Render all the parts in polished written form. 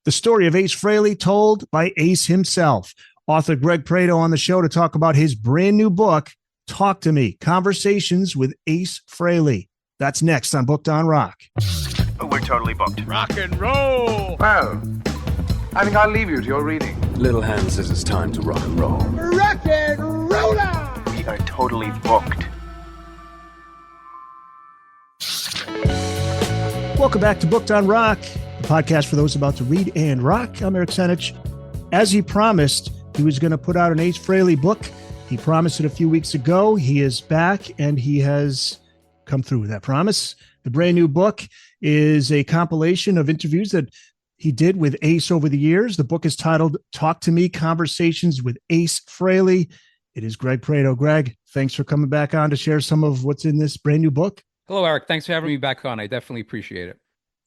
The story of Ace Frehley told by Ace himself. Author Greg Prato on the show to talk about his brand new book, Talk to Me, Conversations with Ace Frehley. That's next on Booked on Rock. We're totally booked. Rock and roll! Well, I think I'll leave you to your reading. Little Hand says it's time to rock and roll. Rock and roller! We are totally booked. Welcome back to Booked on Rock, the podcast for those about to read and rock. I'm Eric Senich. As he promised, he was going to put out an Ace Frehley book. He promised it a few weeks ago. He is back, and he has come through with that promise. The brand new book is a compilation of interviews that he did with Ace over the years. The book is titled Talk to Me, Conversations with Ace Frehley. It is Greg Prato. Greg, thanks for coming back on to share some of what's in this brand new book. Hello, Eric. Thanks for having me back on. I definitely appreciate it.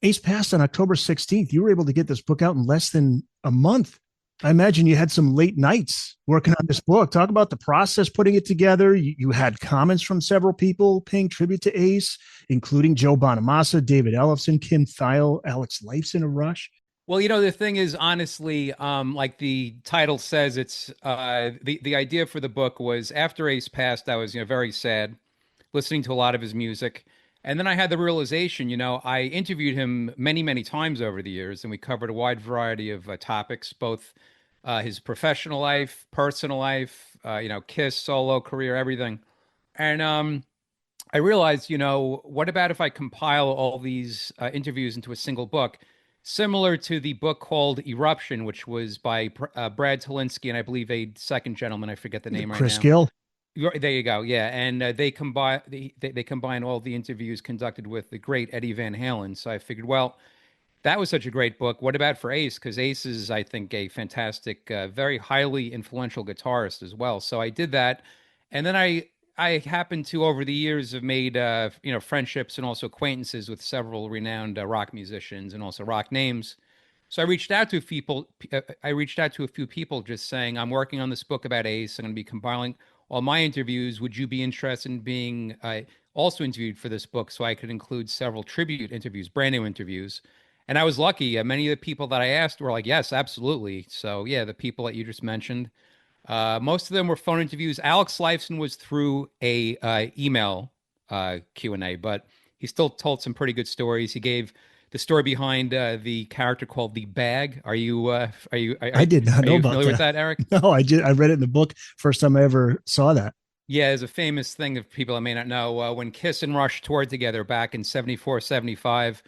Ace passed on October 16th. You were able to get this book out in less than a month. I imagine you had some late nights working on this book. Talk about the process, putting it together. You had comments from several people paying tribute to Ace, including Joe Bonamassa, David Ellefson, Kim Thile, Alex Lifeson of Rush. Well, the thing is, honestly, like the title says, it's the idea for the book was after Ace passed, I was, very sad, listening to a lot of his music. And then I had the realization, I interviewed him many, many times over the years, and we covered a wide variety of topics, both his professional life, personal life, Kiss, solo career, everything. And I realized, what about if I compile all these interviews into a single book, similar to the book called Eruption, which was by Brad Tolinsky and I believe a second gentleman, I forget the name right now. Chris Gill. There you go. Yeah. And they combine all the interviews conducted with the great Eddie Van Halen. So I figured, well, that was such a great book. What about for Ace? Because Ace is, I think, a fantastic, very highly influential guitarist as well. So I did that. And then I happened to, over the years, have made, friendships and also acquaintances with several renowned rock musicians and also rock names. So I reached out to people. I reached out to a few people just saying, I'm working on this book about Ace. I'm going to be compiling all my interviews. Would you be interested in being also interviewed for this book so I could include several tribute interviews, brand new interviews? And I was lucky. Many of the people that I asked were like, yes, absolutely. So yeah, the people that you just mentioned, most of them were phone interviews. Alex Lifeson was through a email Q&A, but he still told some pretty good stories. He gave the story behind the character called the Bag. I did not know about that. Are you familiar with that, Eric? No, I read it in the book. First time I ever saw that. Yeah, there's a famous thing of people that may not know. When Kiss and Rush toured together back in 74, 75,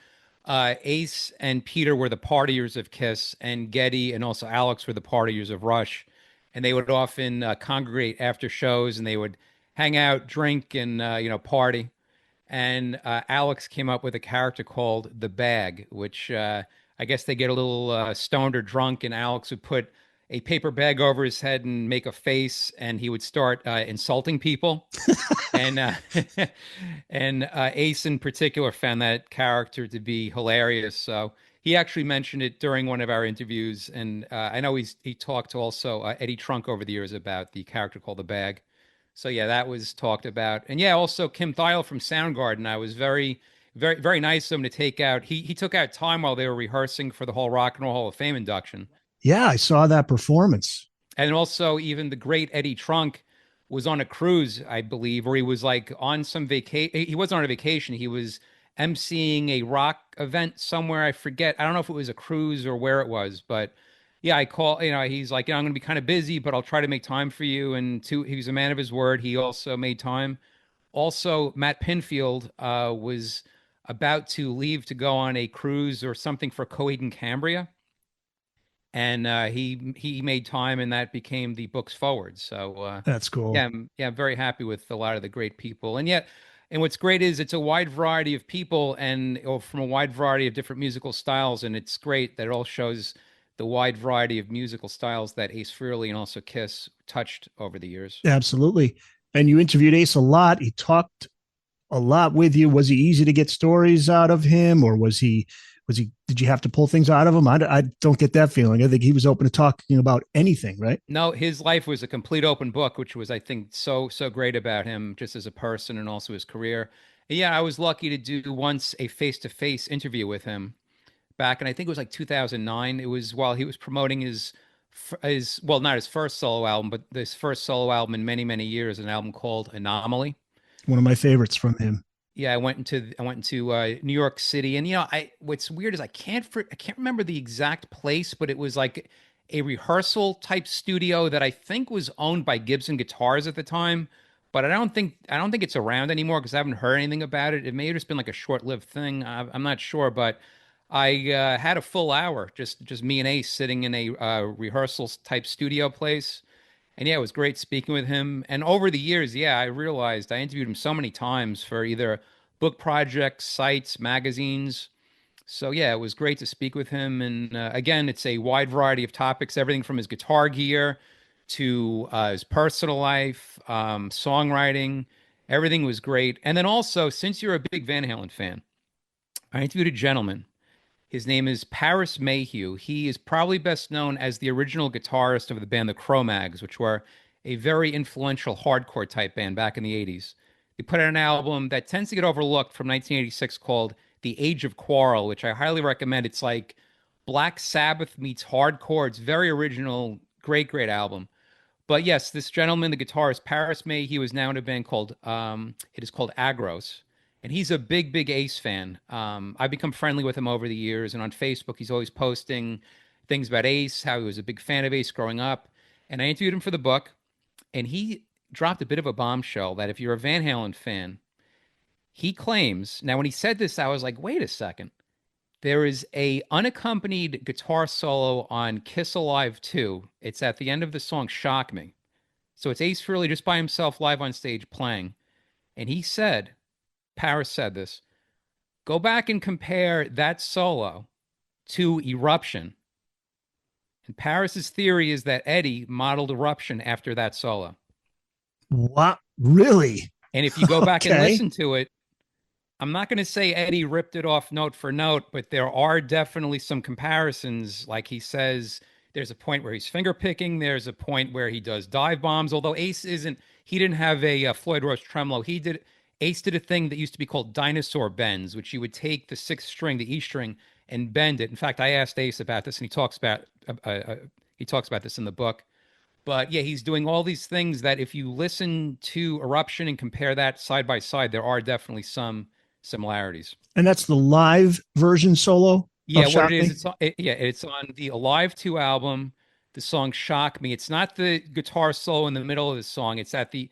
Ace and Peter were the partiers of Kiss, and Geddy and also Alex were the partiers of Rush. And they would often congregate after shows, and they would hang out, drink, and party. And Alex came up with a character called the Bag, which I guess they get a little stoned or drunk, and Alex would put a paper bag over his head and make a face, and he would start insulting people. and Ace in particular found that character to be hilarious. So he actually mentioned it during one of our interviews, and I know he talked to also Eddie Trunk over the years about the character called the Bag. So yeah, that was talked about. And yeah, also Kim Thile from Soundgarden. I was very, very, very nice of him to take out. He took out time while they were rehearsing for the whole Rock and Roll Hall of Fame induction. Yeah, I saw that performance. And also even the great Eddie Trunk was on a cruise, I believe, or he was like on some vacation. He wasn't on a vacation. He was emceeing a rock event somewhere. I forget. I don't know if it was a cruise or where it was, but yeah, I call, he's like, I'm going to be kind of busy, but I'll try to make time for you. And he was a man of his word. He also made time. Also, Matt Pinfield was about to leave to go on a cruise or something for Coed and Cambria. And he made time, and that became the book's forward. So that's cool. Yeah, I'm very happy with a lot of the great people. And what's great is it's a wide variety of people and from a wide variety of different musical styles. And it's great that it all shows the wide variety of musical styles that Ace Frehley and also Kiss touched over the years. Absolutely. And you interviewed Ace a lot. He talked a lot with you. Was he easy to get stories out of him, or did you have to pull things out of him? I don't get that feeling. I think he was open to talking about anything, right? No, his life was a complete open book, which was, I think, so great about him just as a person and also his career. And yeah, I was lucky to do once a face-to-face interview with him back, and I think it was like 2009. It was while he was promoting his well, not his first solo album, but this first solo album in many, many years, an album called Anomaly. One of my favorites from him. Yeah, I went into New York City, and what's weird is I can't remember the exact place, but it was like a rehearsal type studio that I think was owned by Gibson Guitars at the time, but I don't think it's around anymore because I haven't heard anything about it. It may have just been like a short-lived thing. I'm not sure, but I had a full hour, just me and Ace sitting in a rehearsal type studio place. And yeah, it was great speaking with him. And over the years, I realized I interviewed him so many times for either book projects, sites, magazines. So yeah, it was great to speak with him. And again, it's a wide variety of topics, everything from his guitar gear to his personal life, songwriting. Everything was great. And then also, since you're a big Van Halen fan, I interviewed a gentleman. His name is Paris Mayhew. He is probably best known as the original guitarist of the band the Cro-Mags, which were a very influential hardcore type band back in the 80s. They put out an album that tends to get overlooked from 1986 called The Age of Quarrel, which I highly recommend. It's like Black Sabbath meets hardcore. It's very original, great, great album. But yes, this gentleman, the guitarist Paris Mayhew, is now in a band called it is called Agros. And he's a big, big Ace fan. I've become friendly with him over the years. And on Facebook, he's always posting things about Ace, how he was a big fan of Ace growing up. And I interviewed him for the book. And he dropped a bit of a bombshell that if you're a Van Halen fan, he claims, now when he said this, I was like, wait a second. There is a unaccompanied guitar solo on Kiss Alive 2. It's at the end of the song Shock Me. So it's Ace Frehley just by himself live on stage playing. And he said, Paris said this, go back and compare that solo to Eruption. And Paris's theory is that Eddie modeled Eruption after that solo. What? Really? And if you go back and Okay. listen to it, I'm not going to say Eddie ripped it off note for note, but there are definitely some comparisons. Like he says, there's a point where he's finger picking. There's a point where he does dive bombs. Although Ace he didn't have a Floyd Rose tremolo. Ace did a thing that used to be called dinosaur bends, which you would take the sixth string, the E string, and bend it. In fact, I asked Ace about this, and he talks about this in the book. But yeah, he's doing all these things that if you listen to Eruption and compare that side by side, there are definitely some similarities. And that's the live version solo? Yeah, of what Shock it Me? is, it's on the Alive 2 album, the song Shock Me. It's not the guitar solo in the middle of the song. It's at the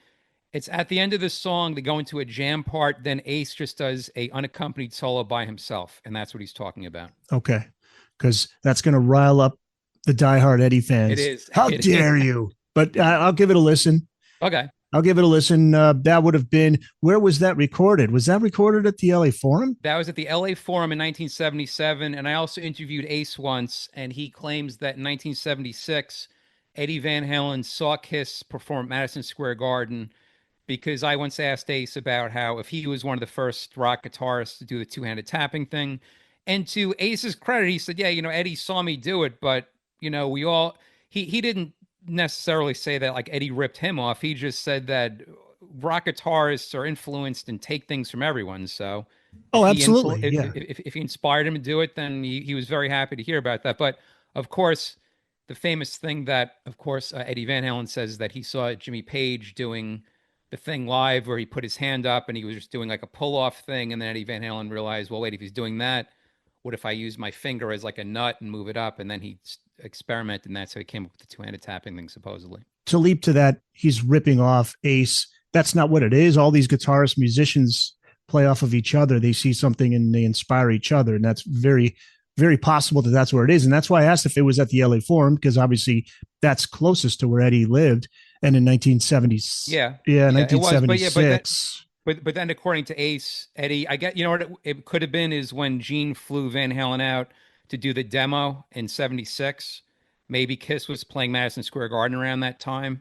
end of the song. They go into a jam part. Then Ace just does a unaccompanied solo by himself. And that's what he's talking about. Okay. Because that's going to rile up the diehard Eddie fans. It is. How It dare is. you? But I'll give it a listen. Okay. I'll give it a listen. That would have been, where was that recorded? Was that recorded at the LA Forum? That was at the LA Forum in 1977. And I also interviewed Ace once, and he claims that in 1976, Eddie Van Halen saw Kiss perform at Madison Square Garden, because I once asked Ace about how if he was one of the first rock guitarists to do the two-handed tapping thing. And to Ace's credit, he said, yeah, Eddie saw me do it, but, he didn't necessarily say that like Eddie ripped him off. He just said that rock guitarists are influenced and take things from everyone. So Absolutely. Yeah. if he inspired him to do it, then he was very happy to hear about that. But of course, the famous thing that, of course, Eddie Van Halen says that he saw Jimmy Page doing the thing live where he put his hand up and he was just doing like a pull-off thing. And then Eddie Van Halen realized, well, wait, if he's doing that, what if I use my finger as like a nut and move it up? And then he experimented, and that's how he came up with the two-handed tapping thing, supposedly. To leap to that, he's ripping off Ace. That's not what it is. All these guitarists, musicians play off of each other. They see something and they inspire each other. And that's very, very possible that that's where it is. And that's why I asked if it was at the LA Forum, because obviously that's closest to where Eddie lived. And in 1970, 1976. But then according to Ace, Eddie, I get, what it could have been is when Gene flew Van Halen out to do the demo in 76, maybe Kiss was playing Madison Square Garden around that time,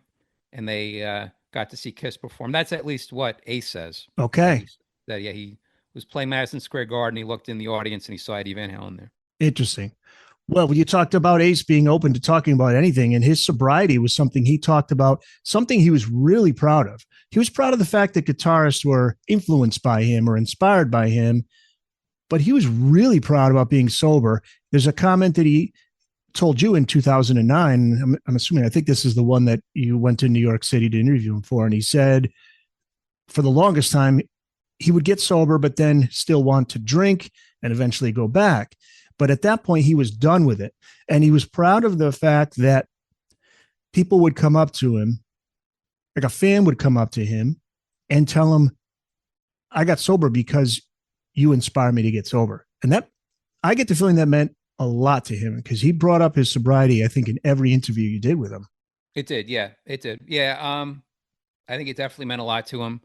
and they got to see Kiss perform. That's at least what Ace says. Okay. That he was playing Madison Square Garden. He looked in the audience and he saw Eddie Van Halen there. Interesting. Well, you talked about Ace being open to talking about anything, and his sobriety was something he talked about, something he was really proud of. He was proud of the fact that guitarists were influenced by him or inspired by him, but he was really proud about being sober. There's a comment that he told you in 2009. I'm assuming, I think this is the one that you went to New York City to interview him for. And he said for the longest time, he would get sober, but then still want to drink and eventually go back. But at that point, he was done with it. And he was proud of the fact that people would come up to him, like a fan would come up to him and tell him, I got sober because you inspired me to get sober. And that, I get the feeling that meant a lot to him because he brought up his sobriety, I think, in every interview you did with him. It did. Yeah, it did. Yeah. I think it definitely meant a lot to him.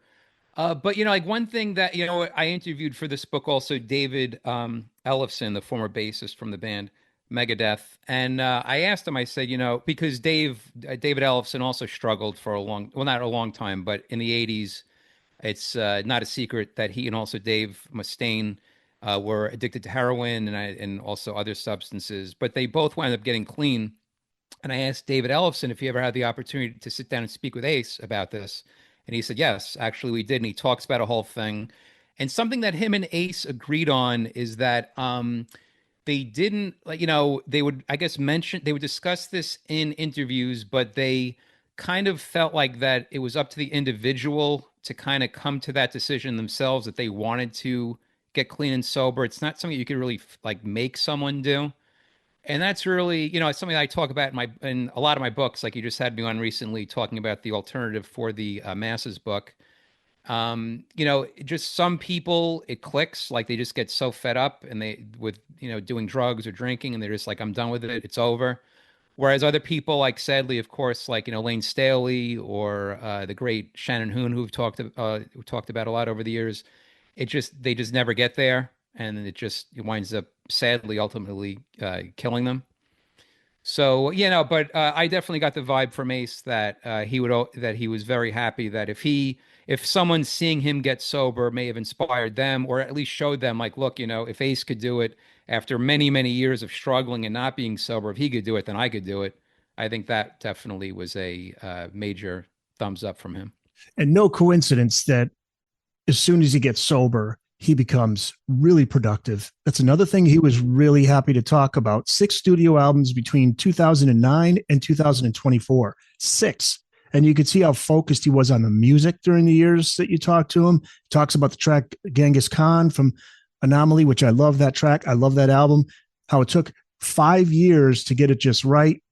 But, like one thing that, I interviewed for this book also David Ellefson, the former bassist from the band Megadeth. And I asked him, I said, because David Ellefson also struggled for not a long time, but in the 80s, it's not a secret that he and also Dave Mustaine were addicted to heroin and also other substances, but they both wound up getting clean. And I asked David Ellefson if he ever had the opportunity to sit down and speak with Ace about this. And he said, yes, actually we did. And he talks about a whole thing. And something that him and Ace agreed on is that they didn't, they would, I guess, they would discuss this in interviews, but they kind of felt like that it was up to the individual to kind of come to that decision themselves, that they wanted to get clean and sober. It's not something you could really make someone do. And that's really, it's something I talk about in a lot of my books. Like you just had me on recently talking about the alternative for the masses book. Just some people, it clicks, like they just get so fed up and doing drugs or drinking, and they're just like, I'm done with it. It's over. Whereas other people, like sadly, of course, like, Lane Staley or the great Shannon Hoon, who talked about a lot over the years, they just never get there. And it winds up sadly, ultimately killing them. So, but I definitely got the vibe from Ace that he was very happy that if someone seeing him get sober may have inspired them, or at least showed them, like, look, if Ace could do it after many, many years of struggling and not being sober, if he could do it, then I could do it. I think that definitely was a major thumbs up from him. And no coincidence that as soon as he gets sober, he becomes really productive. That's another thing he was really happy to talk about. 6 studio albums between 2009 and 2024. 6. And you could see how focused he was on the music during the years that you talked to him. He talks about the track Genghis Khan from Anomaly, which I love that track. I love that album. How it took 5 years to get it just right.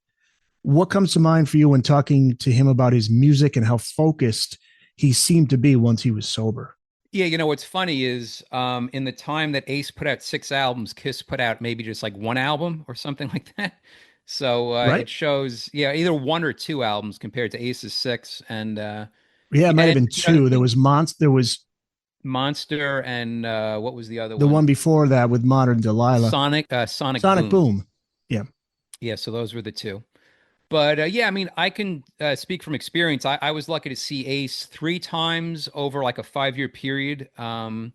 What comes to mind for you when talking to him about his music and how focused he seemed to be once he was sober? Yeah, what's funny is in the time that Ace put out 6 albums, Kiss put out maybe just like 1 album or something like that. So right? It shows, either 1 or 2 albums compared to Ace's 6. And it might have been 2. There was Monster, and what was the other one? The one before that with Modern Delilah. Sonic Boom. Yeah. Yeah, so those were the 2. But I can speak from experience. I was lucky to see Ace 3 times over like a 5-year period. The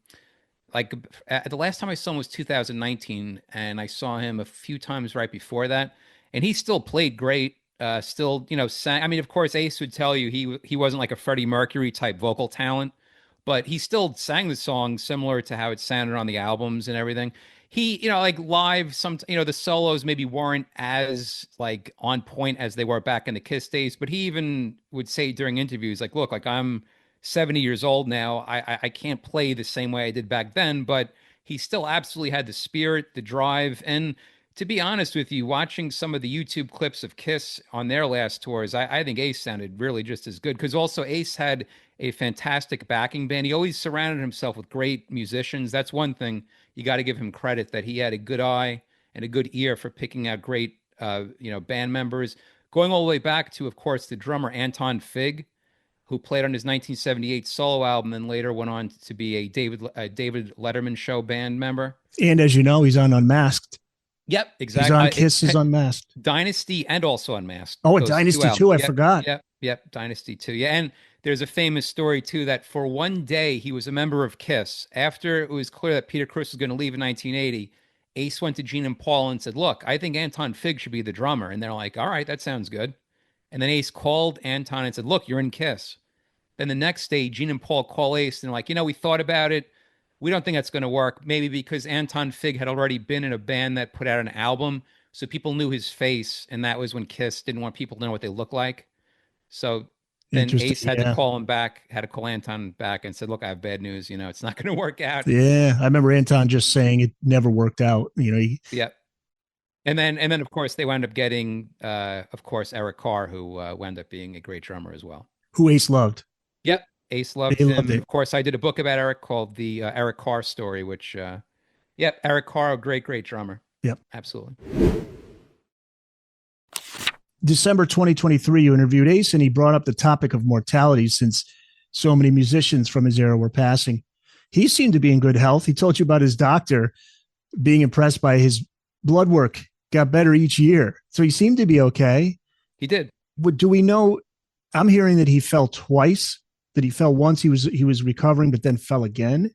last time I saw him was 2019, and I saw him a few times right before that, and he still played great. Still, sang. I mean, of course, Ace would tell you he wasn't like a Freddie Mercury type vocal talent, but he still sang the song similar to how it sounded on the albums and everything. He, like live, the solos maybe weren't as like on point as they were back in the Kiss days, but he even would say during interviews, like, look, like I'm 70 years old now. I can't play the same way I did back then, but he still absolutely had the spirit, the drive. And to be honest with you, watching some of the YouTube clips of Kiss on their last tours, I think Ace sounded really just as good, because also Ace had a fantastic backing band. He always surrounded himself with great musicians. That's one thing you got to give him credit, that he had a good eye and a good ear for picking out great, band members. Going all the way back to, of course, the drummer Anton Fig, who played on his 1978 solo album and later went on to be a David Letterman show band member. And as you know, he's on Unmasked. Yep, exactly. He's on Kiss's Unmasked. Dynasty and also Unmasked. Oh, Dynasty too. I forgot. Yep, Dynasty too. Yeah, and there's a famous story too that for one day he was a member of Kiss. After it was clear that Peter Criss was going to leave in 1980, Ace went to Gene and Paul and said, "Look, I think Anton Fig should be the drummer." And they're like, "All right, that sounds good." And then Ace called Anton and said, "Look, you're in Kiss." Then the next day, Gene and Paul call Ace and they're like, "We thought about it. we don't think that's going to work. Maybe because Anton Fig had already been in a band that put out an album, so people knew his face, and that was when Kiss didn't want people to know what they look like. So then Interesting. Ace had to Yeah. call him back, had to call Anton back and said, look, I have bad news. It's not going to work out. Yeah. I remember Anton just saying it never worked out. Yeah. And then of course they wound up getting, of course, Eric Carr, who wound up being a great drummer as well. Who Ace loved. Yep. Ace loved They him. loved it. Of course, I did a book about Eric called the Eric Carr Story, which, Eric Carr, a great, great drummer. Yep. Absolutely. December 2023, you interviewed Ace, and he brought up the topic of mortality since so many musicians from his era were passing. He seemed to be in good health. He told you about his doctor being impressed by his blood work, got better each year. So he seemed to be okay. He did. But do we know? I'm hearing that he fell twice, that he fell once, he was recovering, but then fell again.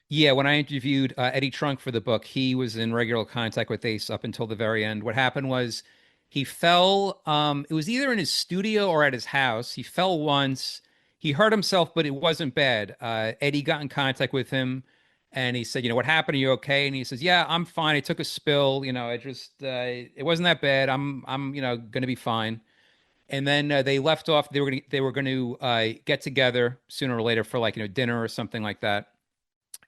Yeah, when I interviewed Eddie Trunk for the book, he was in regular contact with Ace up until the very end. What happened was he fell. It was either in his studio or at his house. He fell once. He hurt himself, but it wasn't bad. Eddie got in contact with him, and he said, what happened? Are you okay? And he says, yeah, I'm fine. I took a spill. I just, it wasn't that bad. I'm going to be fine. And then they left off. They were going to get together sooner or later for dinner or something like that.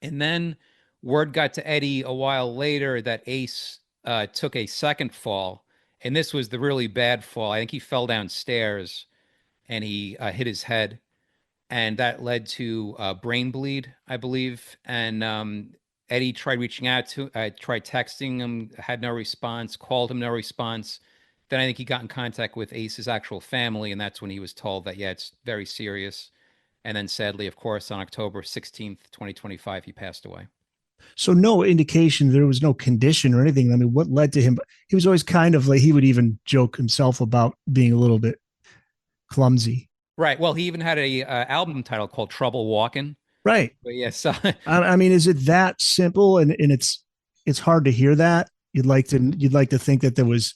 And then word got to Eddie a while later that Ace took a second fall. And this was the really bad fall. I think he fell downstairs and he hit his head. And that led to brain bleed, I believe. And Eddie tried reaching out to, tried texting him, had no response, called him, no response. Then I think he got in contact with Ace's actual family. And that's when he was told that, it's very serious. And then sadly, of course, on October 16th, 2025, he passed away. So no indication, there was no condition or anything. I mean, what led to him? He was always kind of like, he would even joke himself about being a little bit clumsy. Right. Well, he even had a album title called Trouble Walking. Right. But yes. I mean, is it that simple? And it's hard to hear that. You'd like to think that there was,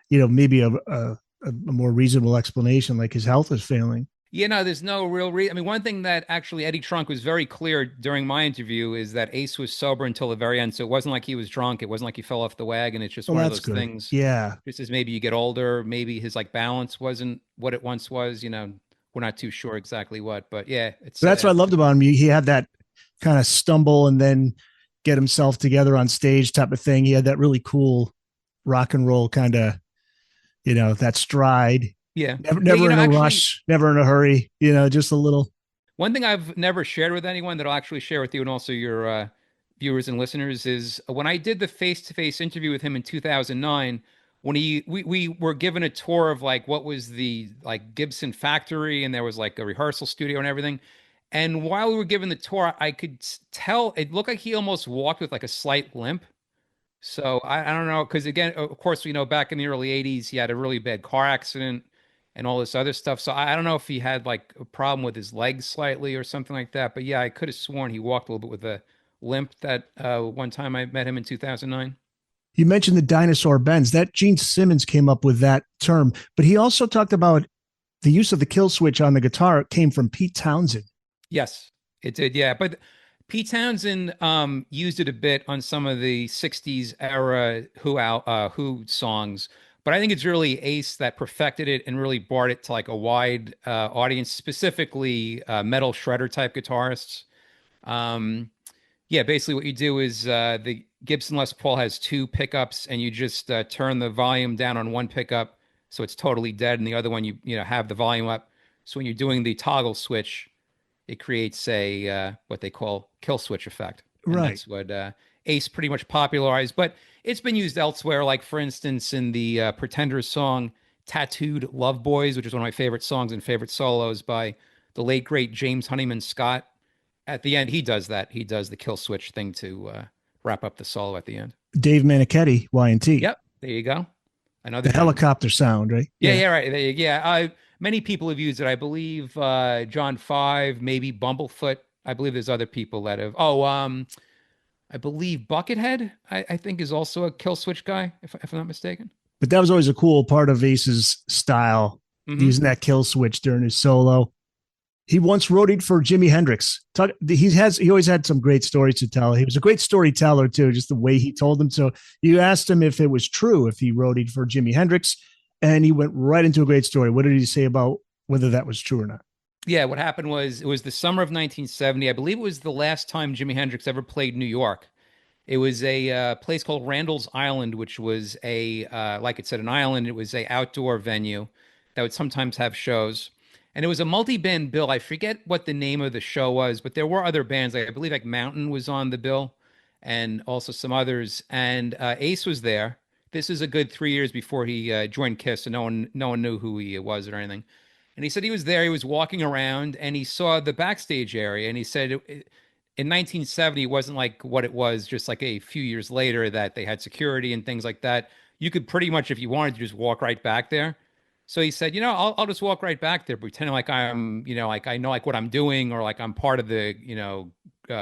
maybe a more reasonable explanation, like his health is failing. There's no real reason. I mean, one thing that actually Eddie Trunk was very clear during my interview is that Ace was sober until the very end. So it wasn't like he was drunk. It wasn't like he fell off the wagon. It's just one of those things. Yeah. Just as maybe you get older, maybe his balance wasn't what it once was. We're not too sure exactly what, but yeah. That's what I loved about him. He had that kind of stumble and then get himself together on stage type of thing. He had that really cool rock and roll kind of, that stride. Yeah. Never in a rush, never in a hurry, just a little. One thing I've never shared with anyone that I'll actually share with you and also your viewers and listeners is when I did the face-to-face interview with him in 2009, when we were given a tour of what was the Gibson factory, and there was a rehearsal studio and everything. And while we were given the tour, I could tell it looked like he almost walked with a slight limp. So I don't know, because again, of course, back in the early 80s, he had a really bad car accident and all this other stuff. So I don't know if he had a problem with his legs slightly or something like that. But yeah, I could have sworn he walked a little bit with a limp that one time I met him in 2009. You mentioned the dinosaur bends. That Gene Simmons came up with that term, but he also talked about the use of the kill switch on the guitar came from Pete Townsend. Yes, it did. Yeah. But Pete Townsend used it a bit on some of the 60s era Who songs. But I think it's really Ace that perfected it and really brought it to a wide audience, specifically metal shredder type guitarists. Basically what you do is the Gibson Les Paul has two pickups, and you just turn the volume down on one pickup so it's totally dead, and the other one you have the volume up. So when you're doing the toggle switch, it creates a what they call kill switch effect. And right. That's what Ace pretty much popularized, but it's been used elsewhere. Like for instance, in the Pretenders song "Tattooed Love Boys," which is one of my favorite songs and favorite solos by the late great James Honeyman Scott. At the end, he does that. He does the kill switch thing to wrap up the solo at the end. Dave Manichetti, Y&T. Yep, there you go. The helicopter sound, right? Yeah, right. There you, many people have used it. I believe John Five, maybe Bumblefoot. I believe there's other people that have. I believe Buckethead, I think, is also a kill switch guy, if I'm not mistaken. But that was always a cool part of Ace's style, using that kill switch during his solo. He once roadied for Jimi Hendrix. He always had some great stories to tell. He was a great storyteller too, just the way he told them. So you asked him if it was true, if he roadied for Jimi Hendrix, and he went right into a great story. What did he say about whether that was true or not? Yeah, what happened was it was the summer of 1970. I believe it was the last time Jimi Hendrix ever played New York. It was a place called Randall's Island, which was like it said, an island. It was a outdoor venue that would sometimes have shows. And it was a multi-band bill. I forget what the name of the show was, but there were other bands. I believe like Mountain was on the bill and also some others. And Ace was there. This is a good 3 years before he joined Kiss, so no one knew who he was or anything. And he said he was there. He was walking around and he saw the backstage area. And he said in 1970, it wasn't like what it was just like a few years later that they had security and things like that. You could pretty much, if you wanted to, just walk right back there. So he said, I'll just walk right back there, pretending like I'm, like I know like what I'm doing or like I'm part of the,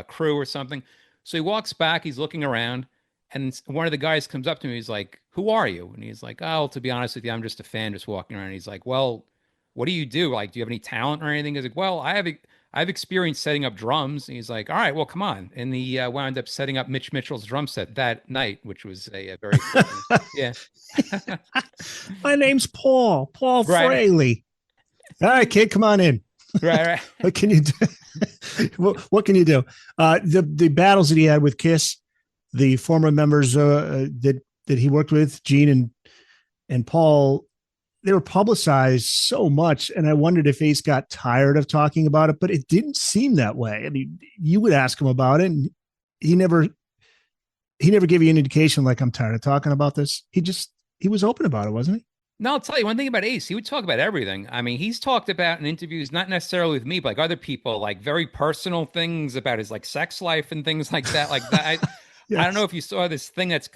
crew or something. So he walks back, he's looking around, and one of the guys comes up to me. He's like, "Who are you?" And he's like, "Oh, to be honest with you, I'm just a fan just walking around." And he's like, "Well, what do you do? Like, do you have any talent or anything?" He's like, "Well, I've experience setting up drums." And he's like, "All right, well, come on." And he wound up setting up Mitch Mitchell's drum set that night, which was a very cool yeah. My name's Paul Right. Frehley. All right, kid, come on in. Right. What can you do? What can you do? The battles that he had with Kiss, the former members that he worked with, Gene and Paul, they were publicized so much, and I wondered if Ace got tired of talking about it, but it didn't seem that way. I mean, you would ask him about it, and he never gave you an indication like, I'm tired of talking about this. He was open about it, wasn't he? No, I'll tell you one thing about Ace. He would talk about everything. I mean, he's talked about in interviews, not necessarily with me, but like other people, like very personal things about his like sex life and things like that. Like that. Yes. I don't know if you saw this thing that's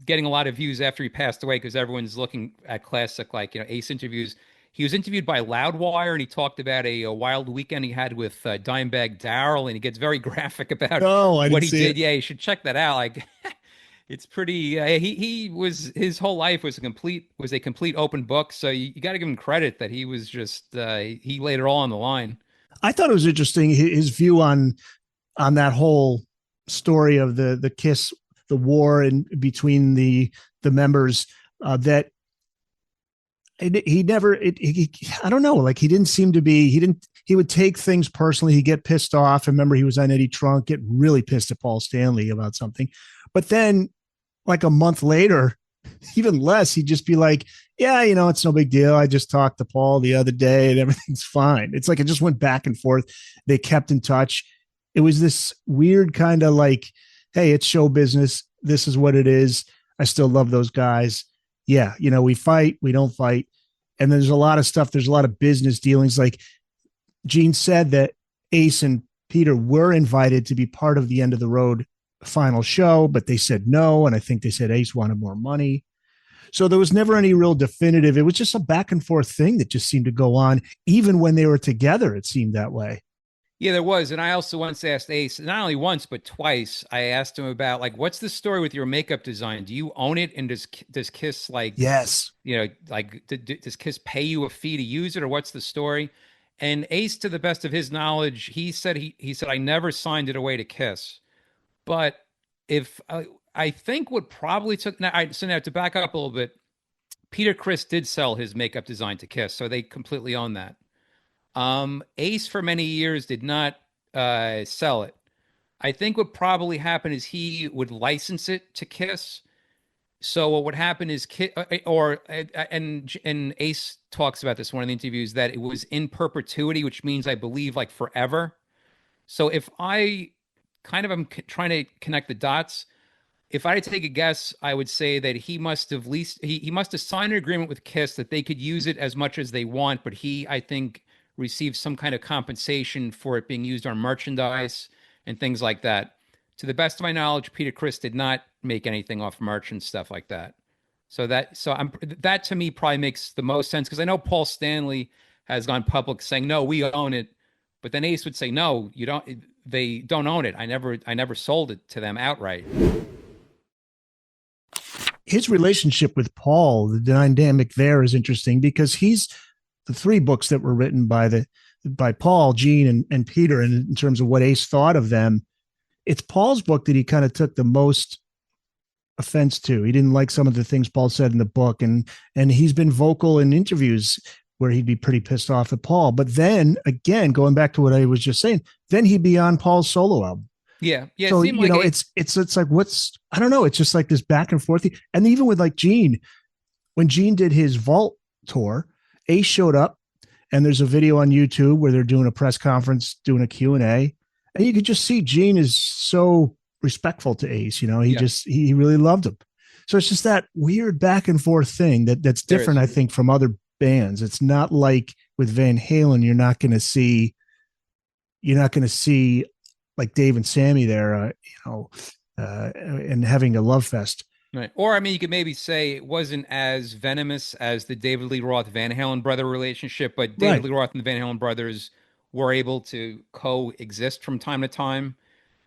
getting a lot of views after he passed away because everyone's looking at classic Ace interviews. He was interviewed by Loudwire and he talked about a wild weekend he had with Dimebag Darrell, and he gets very graphic about what he did. Yeah, you should check that out. Like it's pretty. His whole life was a complete open book. So you got to give him credit that he was just he laid it all on the line. I thought it was interesting his view on that whole story of the Kiss, the war in between the members, that he never, I don't know, like he didn't seem to be, he would take things personally. He'd get pissed off. I remember he was on Eddie Trunk, get really pissed at Paul Stanley about something. But then like a month later, even less, he'd just be like, yeah, it's no big deal. I just talked to Paul the other day and everything's fine. It's like, it just went back and forth. They kept in touch. It was this weird kind of like, hey, it's show business. This is what it is. I still love those guys. Yeah. We fight, we don't fight. And there's a lot of stuff. There's a lot of business dealings. Like Gene said that Ace and Peter were invited to be part of the End of the Road final show, but they said no. And I think they said Ace wanted more money. So there was never any real definitive. It was just a back and forth thing that just seemed to go on. Even when they were together, it seemed that way. Yeah, there was. And I also once asked Ace, not only once, but twice, I asked him about like, what's the story with your makeup design? Do you own it? And does Kiss like, yes, does Kiss pay you a fee to use it, or what's the story? And Ace, to the best of his knowledge, he said, I never signed it away to Kiss. But if I think what probably took, now to back up a little bit, Peter Criss did sell his makeup design to Kiss. So they completely own that. Ace for many years did not sell it. I think what probably happened is he would license it to Kiss. So what would happen is and Ace talks about this in one of the interviews, that it was in perpetuity, which means I believe like forever. So if I kind of am trying to connect the dots, if I had to take a guess, I would say that he must have he must have signed an agreement with Kiss that they could use it as much as they want, but I think receive some kind of compensation for it being used on merchandise and things like that. To the best of my knowledge, Peter Criss did not make anything off merch and stuff like that. So that to me probably makes the most sense, because I know Paul Stanley has gone public saying, no, we own it. But then Ace would say, no, you don't. They don't own it. I never sold it to them outright. His relationship with Paul, the dynamic there is interesting, because he's the three books that were written by the by Paul, Gene, and Peter, and in terms of what Ace thought of them, it's Paul's book that he kind of took the most offense to. He didn't like some of the things Paul said in the book, and he's been vocal in interviews where he'd be pretty pissed off at Paul. But then again, going back to what I was just saying, then he'd be on Paul's solo album. Yeah. So you know, it's like what's I don't know. It's just like this back and forth. And even with like Gene, when Gene did his Vault tour, Ace showed up, and there's a video on YouTube where they're doing a press conference, doing a Q&A, and you could just see Gene is so respectful to Ace. You know, he really loved him. So it's just that weird back and forth thing that's different, I think, from other bands. It's not like with Van Halen, you're not going to see like Dave and Sammy there, and having a love fest. Right. Or, I mean, you could maybe say it wasn't as venomous as the David Lee Roth Van Halen brother relationship, but David Lee Roth and the Van Halen brothers were able to coexist from time to time.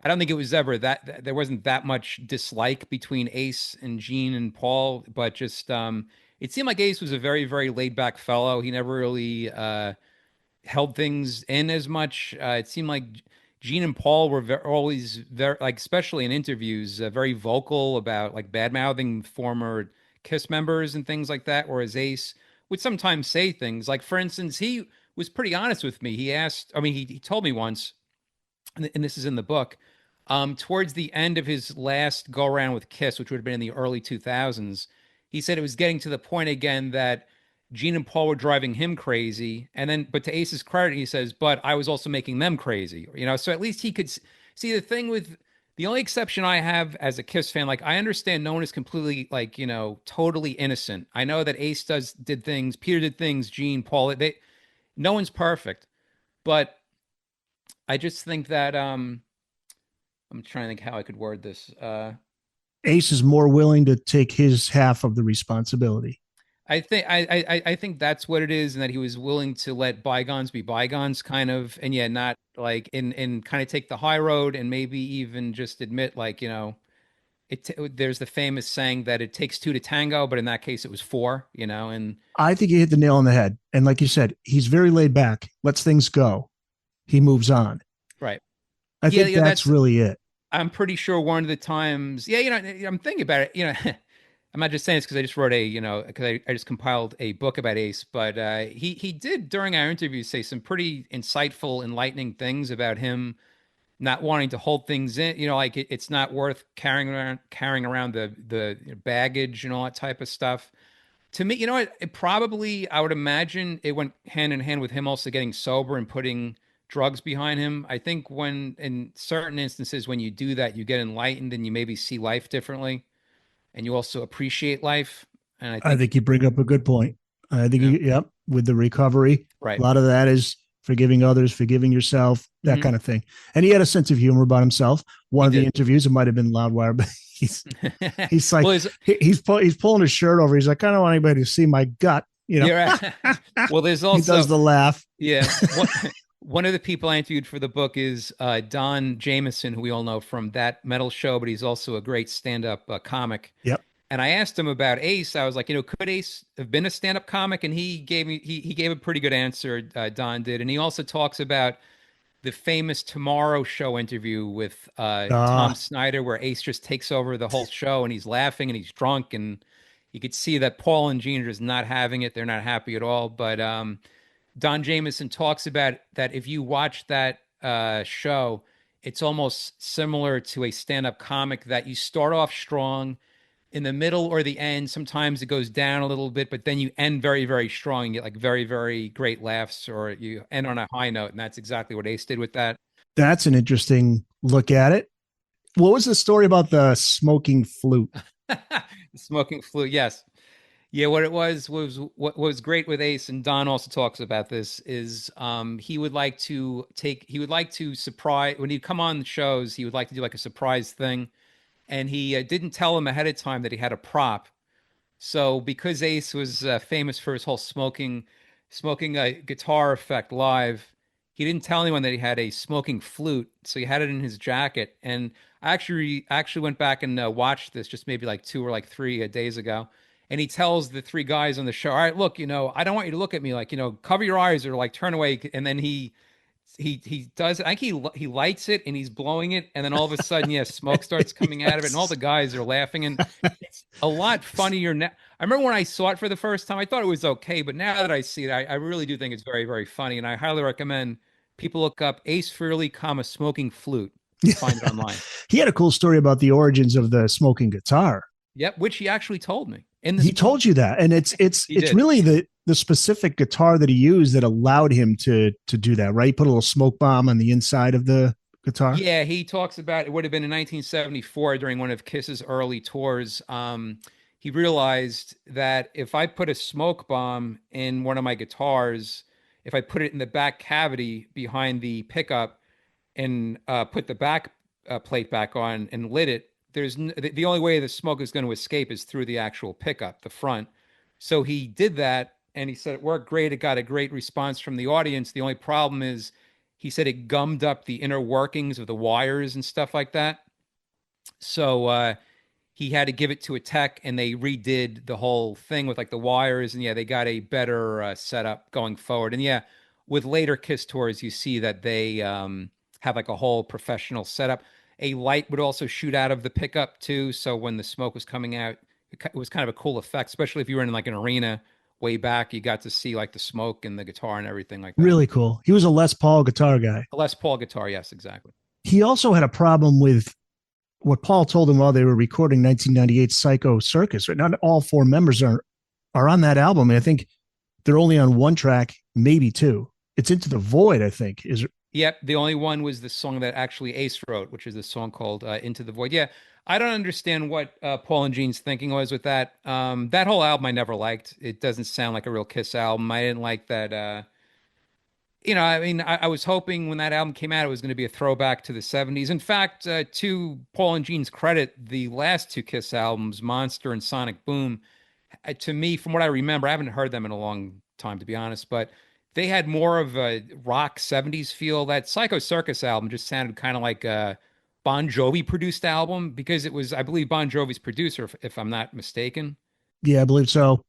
I don't think it was ever there wasn't that much dislike between Ace and Gene and Paul, but just it seemed like Ace was a very, very laid back fellow. He never really held things in as much. It seemed like Gene and Paul were always very, like, especially in interviews, very vocal about like bad mouthing former Kiss members and things like that. Whereas Ace would sometimes say things like, for instance, he was pretty honest with me. He told me once, and this is in the book, towards the end of his last go around with Kiss, which would have been in the early 2000s, he said it was getting to the point again that Gene and Paul were driving him crazy. And then, but to Ace's credit, he says, but I was also making them crazy, you know? So at least he could see the thing with the only exception I have as a Kiss fan. Like, I understand no one is completely, like, you know, totally innocent. I know that Ace did things, Peter did things, Gene, Paul, no one's perfect, but I just think that, I'm trying to think how I could word this. Ace is more willing to take his half of the responsibility. I think that's what it is, and that he was willing to let bygones be bygones, kind of, and not like in kind of take the high road, and maybe even just admit, like, you know, there's the famous saying that it takes two to tango, but in that case it was four, you know. And I think you hit the nail on the head. And like you said, he's very laid back, lets things go, he moves on. Right. I think that's really it. I'm pretty sure one of the times, you know, I'm thinking about it, you know. I'm not just saying this because I just wrote because I just compiled a book about Ace, but he did during our interview say some pretty insightful, enlightening things about him not wanting to hold things in. You know, like it's not worth carrying around the baggage and all that type of stuff. To me, you know, I would imagine it went hand in hand with him also getting sober and putting drugs behind him. I think in certain instances, when you do that, you get enlightened and you maybe see life differently. And you also appreciate life. And I think you bring up a good point. I think, with the recovery, right, a lot of that is forgiving others, forgiving yourself, that kind of thing. And he had a sense of humor about himself. One of the interviews, it might have been Loudwire, but he's like, well, he's pulling his shirt over. He's like, I don't want anybody to see my gut. You know, right. Well, there's also, he does the laugh. Yeah. One of the people I interviewed for the book is Don Jameson, who we all know from That Metal Show, but he's also a great stand-up comic. Yep. And I asked him about Ace. I was like, you know, could Ace have been a stand-up comic? And he gave a pretty good answer. Don did, and he also talks about the famous Tomorrow Show interview with Tom Snyder, where Ace just takes over the whole show, and he's laughing and he's drunk, and you could see that Paul and Gene are just not having it. They're not happy at all. But Don Jameson talks about that if you watch that show, it's almost similar to a stand-up comic, that you start off strong, in the middle or the end, sometimes it goes down a little bit, but then you end very, very strong. You get like very, very great laughs, or you end on a high note. And that's exactly what Ace did with that. That's an interesting look at it. What was the story about the smoking flute? The smoking flute, yes. Yeah, what was great with Ace, and Don also talks about this, is he would like to surprise, when he'd come on the shows, he would like to do like a surprise thing. And he didn't tell him ahead of time that he had a prop. So because Ace was famous for his whole smoking guitar effect live, he didn't tell anyone that he had a smoking flute. So he had it in his jacket. And I actually went back and watched this just maybe like 2 or like 3 days ago. and he tells the three guys on the show, all right, look, I don't want you to look at me like, cover your eyes or like turn away. And then he does it. I think he lights it and he's blowing it, and then all of a sudden, smoke starts coming out of it, and all the guys are laughing. And it's a lot funnier now. I remember when I saw it for the first time, I thought it was okay, but now that I see it, I really do think it's very, very funny, and I highly recommend people look up Ace Frehley, smoking flute. Find it online. He had a cool story about the origins of the smoking guitar. Yep, which he actually told me. He told you that, and it's really the specific guitar that he used that allowed him to do that, right? He put a little smoke bomb on the inside of the guitar. Yeah, he talks about it would have been in 1974 during one of Kiss's early tours. He realized that if I put a smoke bomb in one of my guitars, if I put it in the back cavity behind the pickup and put the back plate back on and lit it, the only way the smoke is going to escape is through the actual pickup, the front. So he did that, and he said it worked great. It got a great response from the audience. The only problem is, he said it gummed up the inner workings of the wires and stuff like that. So he had to give it to a tech, and they redid the whole thing with like the wires, and they got a better setup going forward. And with later Kiss tours, you see that they have like a whole professional setup. A light would also shoot out of the pickup too, so when the smoke was coming out, it was kind of a cool effect, especially if you were in like an arena way back. You got to see like the smoke and the guitar and everything like that. Really cool. He was a Les Paul guitar guy. A Les Paul guitar, yes, exactly. He also had a problem with what Paul told him while they were recording 1998 Psycho Circus. Right? Not all four members are on that album. And I think they're only on one track, maybe two. It's Into the Void, I think. Yep, the only one was the song that actually Ace wrote, which is the song called Into the Void. Yeah, I don't understand what Paul and Gene's thinking was with that. That whole album I never liked. It doesn't sound like a real Kiss album. I didn't like that. I was hoping when that album came out, it was going to be a throwback to the 70s. In fact, to Paul and Gene's credit, the last two Kiss albums, Monster and Sonic Boom, to me, from what I remember, I haven't heard them in a long time, to be honest, but they had more of a rock 70s feel. That Psycho Circus album just sounded kind of like a Bon Jovi produced album, because it was, I believe, Bon Jovi's producer, if I'm not mistaken. Yeah, I believe so.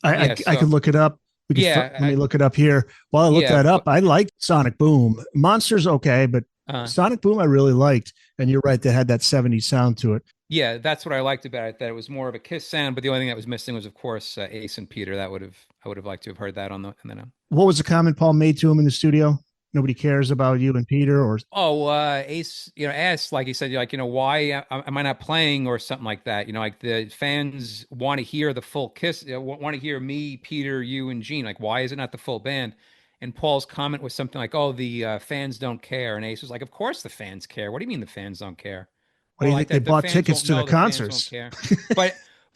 I could look it up. Let me look it up here. While I look that up, I liked Sonic Boom. Monster's okay, but Sonic Boom I really liked. And you're right, they had that 70s sound to it. Yeah, that's what I liked about it, that it was more of a Kiss sound, but the only thing that was missing was, of course, Ace and Peter. I would have liked to have heard that on the. And then, what was the comment Paul made to him in the studio? Nobody cares about you and Peter, or Ace, asked, like he said, like, why am I not playing or something like that? Like the fans want to hear the full Kiss, want to hear me, Peter, you, and Gene. Like, why is it not the full band? And Paul's comment was something like, "Oh, the fans don't care." And Ace was like, "Of course the fans care. What do you mean the fans don't care? What do you think? They bought tickets to the concerts."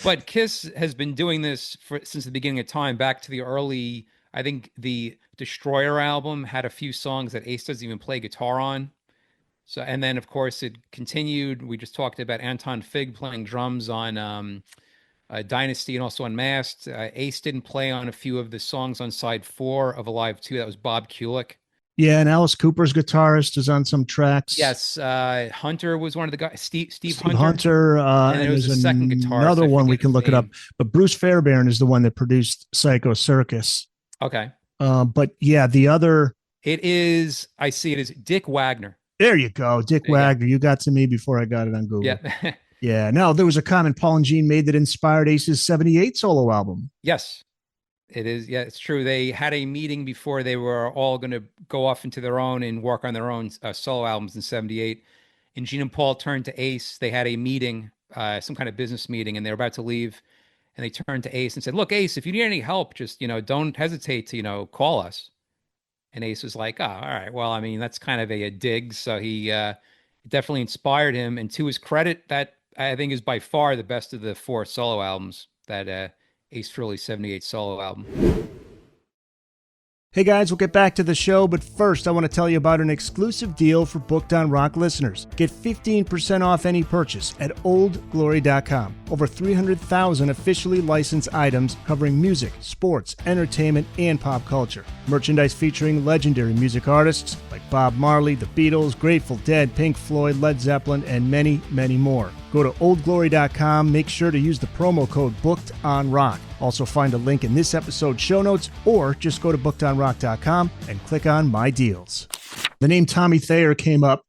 But Kiss has been doing this since the beginning of time, back to the early. I think the Destroyer album had a few songs that Ace doesn't even play guitar on. So, and then of course it continued. We just talked about Anton Fig playing drums on Dynasty and also Unmasked. Ace didn't play on a few of the songs on side 4 of Alive 2. That was Bob Kulick. Yeah, and Alice Cooper's guitarist is on some tracks. Yes, Hunter was one of the guys. Steve Hunter. And there was a second guitarist. Another one, we can look it up. But Bruce Fairbairn is the one that produced Psycho Circus. Okay. But yeah, the other. It is, I see it is Dick Wagner. There you go. Dick Wagner. You got to me before I got it on Google. Yeah. Yeah. Now, there was a comment Paul and Gene made that inspired Ace's 78 solo album. Yes. It is. Yeah, it's true. They had a meeting before they were all going to go off into their own and work on their own solo albums in 78. And Gene and Paul turned to Ace. They had a meeting, some kind of business meeting, and they were about to leave. And they turned to Ace and said, "Look, Ace, if you need any help, just, don't hesitate to, call us." And Ace was like, "Oh, all right. Well, I mean, that's kind of a dig." So he definitely inspired him. And to his credit, that I think is by far the best of the 4 solo albums, that Ace Frehley 78 solo album. Hey guys, we'll get back to the show, but first I want to tell you about an exclusive deal for Booked on Rock listeners. Get 15% off any purchase at oldglory.com. Over 300,000 officially licensed items covering music, sports, entertainment, and pop culture. Merchandise featuring legendary music artists like Bob Marley, The Beatles, Grateful Dead, Pink Floyd, Led Zeppelin, and many, many more. Go to oldglory.com. Make sure to use the promo code BookedOnRock. Also find a link in this episode's show notes, or just go to bookedonrock.com and click on My Deals. The name Tommy Thayer came up.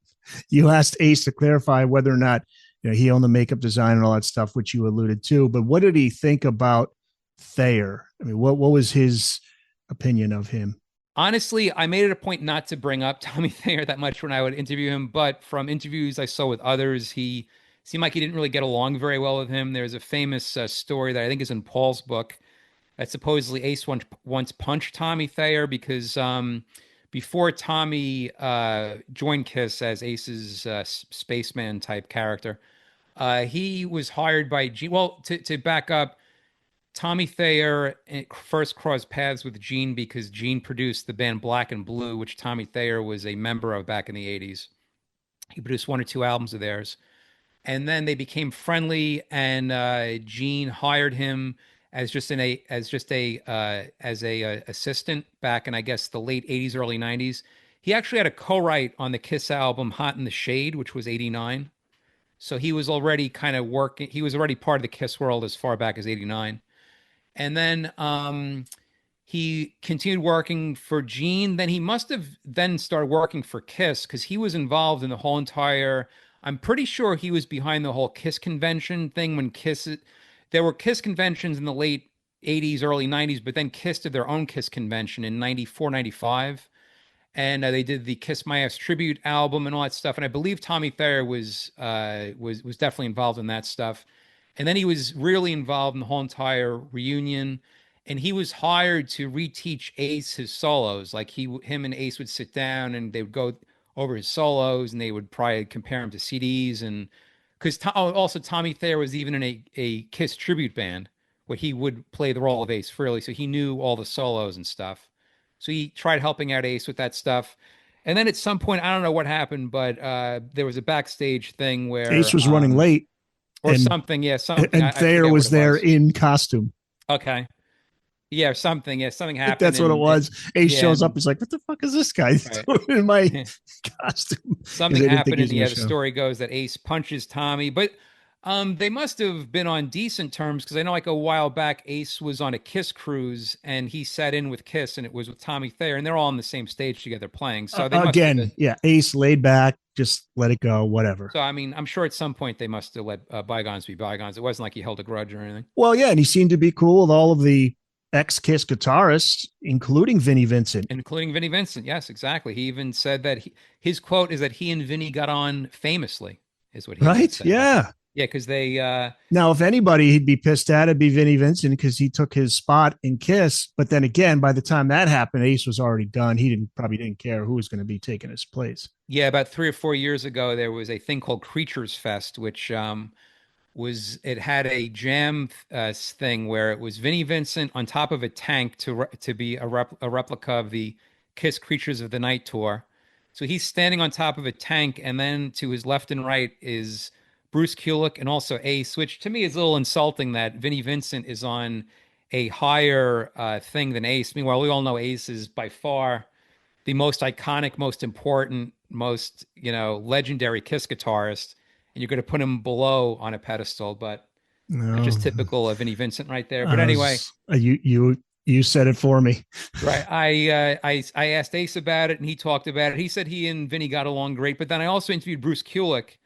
You asked Ace to clarify whether or not he owned the makeup design and all that stuff, which you alluded to. But what did he think about Thayer? I mean, what was his opinion of him? Honestly, I made it a point not to bring up Tommy Thayer that much when I would interview him, but from interviews I saw with others, he seemed like he didn't really get along very well with him. There's a famous story that I think is in Paul's book that supposedly Ace once punched Tommy Thayer because before Tommy joined Kiss as Ace's Spaceman type character, he was hired by Gene. Well, to back up, Tommy Thayer first crossed paths with Gene because Gene produced the band Black and Blue, which Tommy Thayer was a member of back in the 80s. He produced 1 or 2 albums of theirs. And then they became friendly, and Gene hired him as just a assistant back in, I guess, the late 80s, early 90s. He actually had a co-write on the Kiss album Hot in the Shade, which was 89. So he was already kind of working. He was already part of the Kiss world as far back as 89. And then he continued working for Gene. Then he must have then started working for Kiss because he was involved in the whole entire... I'm pretty sure he was behind the whole Kiss convention thing when there were Kiss conventions in the late 80s, early 90s, but then Kiss did their own Kiss convention in 94, 95. And they did the Kiss My Ass tribute album and all that stuff. And I believe Tommy Thayer was definitely involved in that stuff. And then he was really involved in the whole entire reunion. And he was hired to reteach Ace his solos. Like him and Ace would sit down and they would go over his solos, and they would probably compare him to CDs. And because also Tommy Thayer was even in a Kiss tribute band where he would play the role of Ace Frehley, so he knew all the solos and stuff. So he tried helping out Ace with that stuff. And then at some point, I don't know what happened, but there was a backstage thing where Ace was running late or something. Yeah, something. And Thayer was there in costume. Okay. Yeah, something. Yeah, something happened. That's what it was. Ace shows up. He's like, "What the fuck is this guy doing in my costume?" Something happened, and the story goes that Ace punches Tommy. But they must have been on decent terms because I know, like a while back, Ace was on a Kiss cruise, and he sat in with Kiss, and it was with Tommy Thayer, and they're all on the same stage together playing. So they Ace laid back, just let it go, whatever. So I mean, I'm sure at some point they must have let bygones be bygones. It wasn't like he held a grudge or anything. Well, yeah, and he seemed to be cool with all of the ex-Kiss guitarists, including Vinnie Vincent. Yes, exactly. He even said that his quote is that he and Vinnie got on famously, is what he said. Yeah. Yeah, because they... now, if anybody he'd be pissed at, it'd be Vinnie Vincent because he took his spot in Kiss. But then again, by the time that happened, Ace was already done. He probably didn't care who was going to be taking his place. Yeah, about 3 or 4 years ago, there was a thing called Creatures Fest, which... it had a jam thing where it was Vinnie Vincent on top of a tank to be a replica of the Kiss Creatures of the Night tour. So he's standing on top of a tank, and then to his left and right is Bruce Kulick and also Ace, which to me is a little insulting that Vinnie Vincent is on a higher thing than Ace. Meanwhile, we all know Ace is by far the most iconic, most important, most legendary Kiss guitarist. And you're going to put him below on a pedestal, but just typical of Vinnie Vincent right there. But anyway, you said it for me, right? I asked Ace about it, and he talked about it. He said he and Vinnie got along great. But then I also interviewed Bruce Kulick,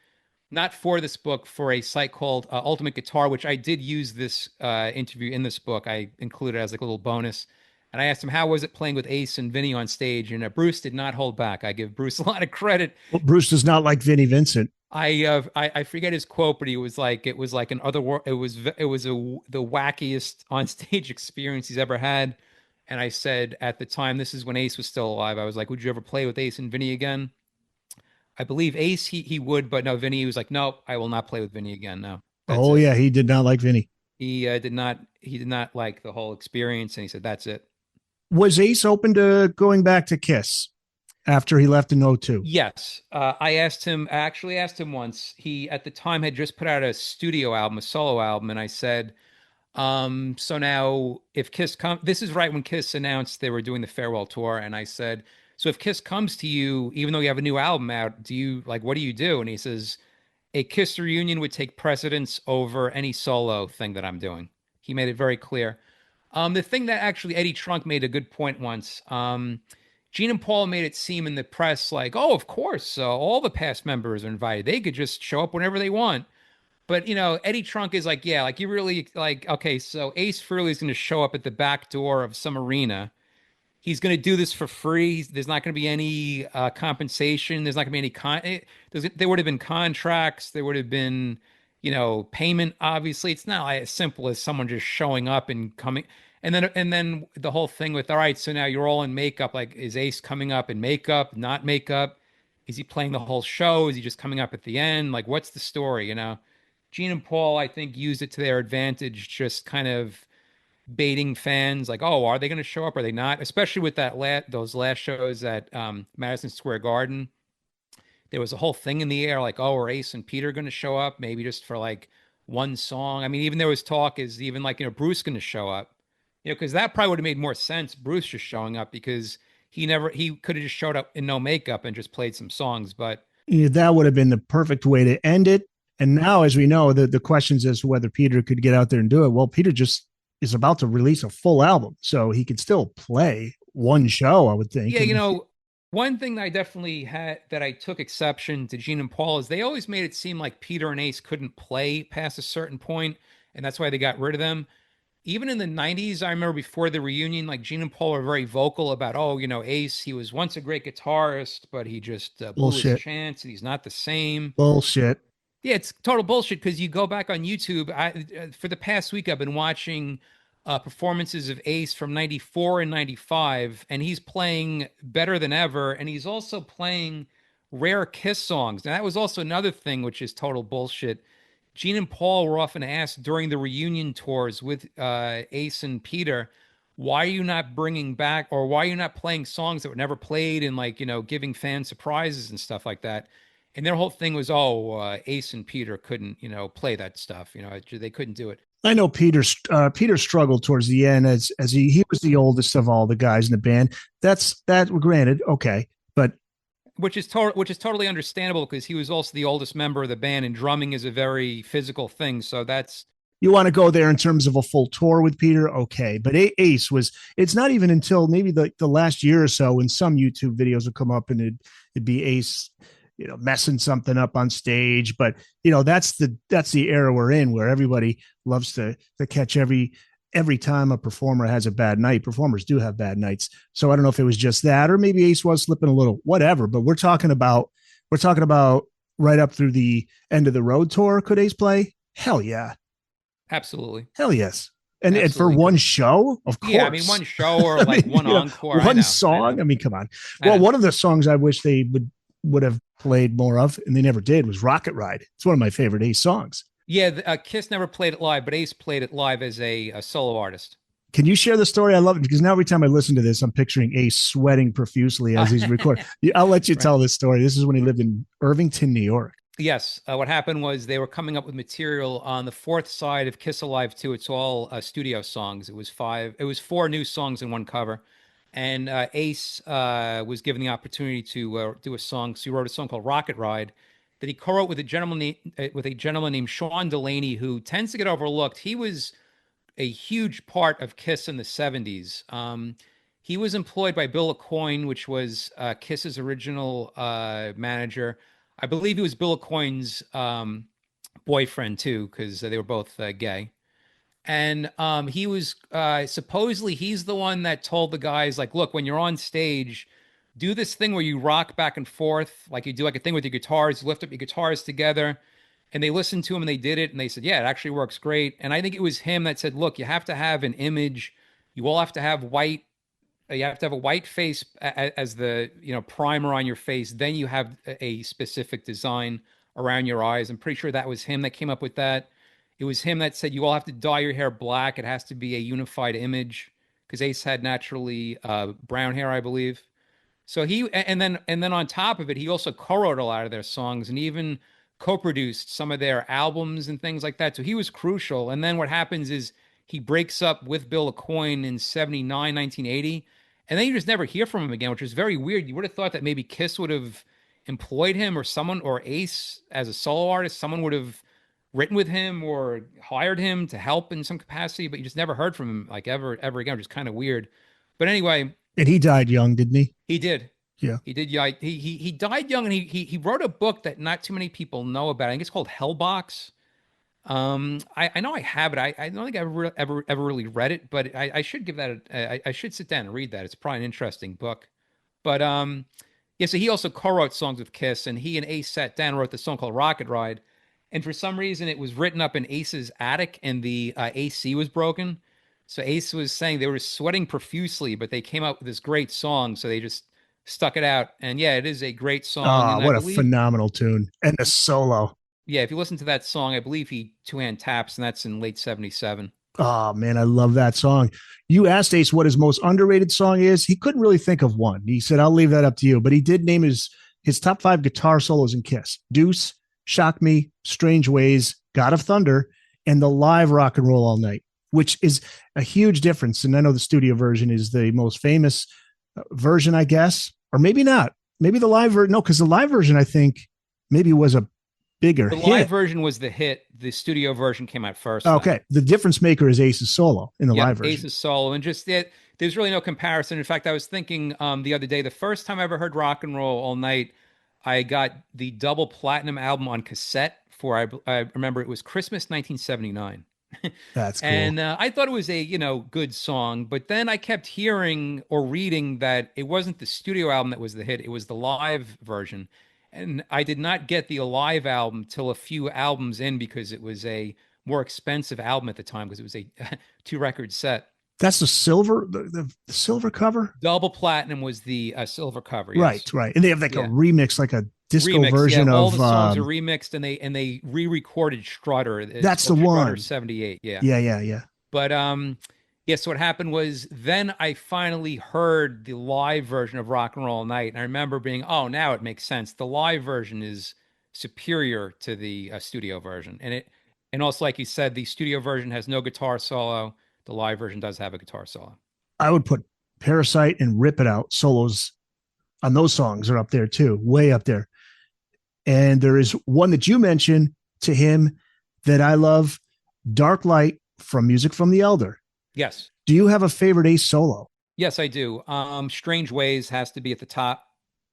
not for this book, for a site called Ultimate Guitar, which I did use this interview in this book. I included it as like a little bonus. And I asked him, how was it playing with Ace and Vinnie on stage? And Bruce did not hold back. I give Bruce a lot of credit. Well, Bruce does not like Vinnie Vincent. I forget his quote, but it was like the wackiest on stage experience he's ever had. And I said at the time, this is when Ace was still alive. I was like, would you ever play with Ace and Vinnie again? I believe Ace he would, but no, Vinnie, he was like, no, I will not play with Vinnie again. No. Yeah, he did not like Vinnie. He did not like the whole experience, and he said that's it. Was Ace open to going back to Kiss after he left in '02? Yes, I actually asked him once. He at the time had just put out a studio album, a solo album, and I said, so now if Kiss come, this is right when Kiss announced they were doing the farewell tour, and I said, so if Kiss comes to you, even though you have a new album out, do you like what do you do? And he says, a Kiss reunion would take precedence over any solo thing that I'm doing. He made it very clear. The thing that actually Eddie Trunk made a good point once. Gene and Paul made it seem in the press like, oh, of course, all the past members are invited. They could just show up whenever they want. But Eddie Trunk is like, yeah, like you really like, okay, so Ace Frehley is going to show up at the back door of some arena. He's going to do this for free. There's not going to be any compensation. There's not going to be any there would have been contracts. There would have been, payment. Obviously, it's not like as simple as someone just showing up and coming. And then the whole thing with, all right, so now you're all in makeup. Like, is Ace coming up in makeup, not makeup? Is he playing the whole show? Is he just coming up at the end? Like, what's the story? Gene and Paul, I think, used it to their advantage, just kind of baiting fans like, oh, are they going to show up? Are they not? Especially with those last shows at Madison Square Garden. There was a whole thing in the air like, oh, are Ace and Peter going to show up? Maybe just for like one song. I mean, even there was talk is even like, Bruce going to show up, because that probably would have made more sense. Bruce just showing up because he could have just showed up in no makeup and just played some songs. But Yeah, that would have been the perfect way to end it. And now, as we know, the questions as to whether Peter could get out there and do it. Well, Peter just is about to release a full album, so he could still play one show, I would think. Yeah, one thing that I definitely had that I took exception to Gene and Paul is they always made it seem like Peter and Ace couldn't play past a certain point, and that's why they got rid of them. Even in the 90s, I remember before the reunion, like Gene and Paul were very vocal about, oh, Ace, he was once a great guitarist, but he just blew his Bullshit. chance. And he's not the same. Bullshit. Yeah, it's total bullshit because you go back on YouTube. For the past week, I've been watching performances of Ace from '94 and '95, and he's playing better than ever. And he's also playing rare Kiss songs. And that was also another thing, which is total bullshit. Gene and Paul were often asked during the reunion tours with Ace and Peter, why are you not bringing back or why are you not playing songs that were never played and like, giving fans surprises and stuff like that? And their whole thing was, Ace and Peter couldn't, play that stuff. They couldn't do it. I know Peter struggled towards the end as he was the oldest of all the guys in the band. That granted, okay, but which is totally understandable because he was also the oldest member of the band, and drumming is a very physical thing. So that's you want to go there in terms of a full tour with Peter, okay. But Ace was. It's not even until maybe the last year or so when some YouTube videos would come up and it'd be Ace, messing something up on stage. But that's the era we're in where everybody loves to catch every time a performer has a bad night. Performers do have bad nights. So I don't know if it was just that, or maybe Ace was slipping a little, whatever, but we're talking about right up through the end of the road tour. Could Ace play? Hell yeah. absolutely. Hell yes. And for one show, of course. Yeah, I mean, one show or like one encore. One song. I mean, come on. Well, one of the songs I wish they would have played more of, and they never did, was Rocket Ride. It's one of my favorite Ace songs. Yeah, Kiss never played it live, but Ace played it live as a solo artist. Can you share the story? I love it because now every time I listen to this, I'm picturing Ace sweating profusely as he's recording. I'll let you tell this story. This is when he lived in Irvington, New York. Yes. What happened was they were coming up with material on the fourth side of Kiss Alive 2. It's all studio songs. It was 4 new songs in one cover. And Ace was given the opportunity to do a song. So he wrote a song called Rocket Ride that he co-wrote with a gentleman named Sean Delaney, who tends to get overlooked. He was a huge part of Kiss in the 70s. He was employed by Bill Aucoin, which was Kiss's original manager. I believe he was Bill Aucoin's boyfriend too, because they were both gay. And he was supposedly he's the one that told the guys, like, look, when you're on stage, do this thing where you rock back and forth, like you do like a thing with your guitars, you lift up your guitars together. And they listened to him and they did it. And they said, yeah, it actually works great. And I think it was him that said, look, you have to have an image. You all have to have white. You have to have a white face as the primer on your face. Then you have a specific design around your eyes. I'm pretty sure that was him that came up with that. It was him that said you all have to dye your hair black. It has to be a unified image because Ace had naturally brown hair, I believe. So and then on top of it, he also co-wrote a lot of their songs and even co-produced some of their albums and things like that. So he was crucial. And then what happens is he breaks up with Bill Aucoin in 79, 1980. And then you just never hear from him again, which is very weird. You would have thought that maybe Kiss would have employed him or someone, or Ace as a solo artist, someone would have written with him or hired him to help in some capacity, but you just never heard from him like ever again, which is kind of weird. But anyway. And he died young, didn't he? He did. Yeah. He did. Yeah. He died young, and he wrote a book that not too many people know about. I think it's called Hellbox. I know I have it. I don't think I've ever really read it, but I should give that I should sit down and read that. It's probably an interesting book. But yeah, so he also co-wrote songs with Kiss, and he and Ace sat down and wrote the song called Rocket Ride. And for some reason, it was written up in Ace's attic, and the AC was broken. So Ace was saying they were sweating profusely, but they came up with this great song, so they just stuck it out. And yeah, it is a great song. Oh, what a phenomenal tune. And the solo. Yeah, if you listen to that song, I believe he two-hand taps, and that's in late 77. Oh, man, I love that song. You asked Ace what his most underrated song is. He couldn't really think of one. He said, I'll leave that up to you. But he did name his top 5 guitar solos in Kiss: Deuce, Shock Me, Strange Ways, God of Thunder, and the live Rock and Roll All Night, which is a huge difference. And I know the studio version is the most famous version, I guess, or maybe not. Maybe the live version. No, because the live version, I think, maybe was a bigger hit. The live version was the hit. The studio version came out first. Okay. The difference maker is Ace's solo in the live version. Ace's solo. And just there's really no comparison. In fact, I was thinking the other day, the first time I ever heard Rock and Roll All Night, I got the double platinum album on cassette for, I remember it was Christmas 1979. That's cool. And I thought it was a, good song, but then I kept hearing or reading that it wasn't the studio album that was the hit. It was the live version. And I did not get the live album till a few albums in, because it was a more expensive album at the time, because it was a 2-record set. That's the silver, the silver cover? Double platinum was the silver cover. Yes. Right. And they have like a remix, like a disco version of all the songs are remixed, and they re-recorded Strutter. That's the one. Strutter 78. Yeah. Yeah. But yes, what happened was then I finally heard the live version of Rock and Roll All Night, and I remember being, oh, now it makes sense. The live version is superior to the studio version, and also, like you said, the studio version has no guitar solo. The live version does have a guitar solo. I would put Parasite and Rip It Out solos on those songs are up there too, way up there. And there is one that you mentioned to him that I love, Dark Light from Music from the Elder. Yes. Do you have a favorite Ace solo? Yes, I do. Strange Ways has to be at the top.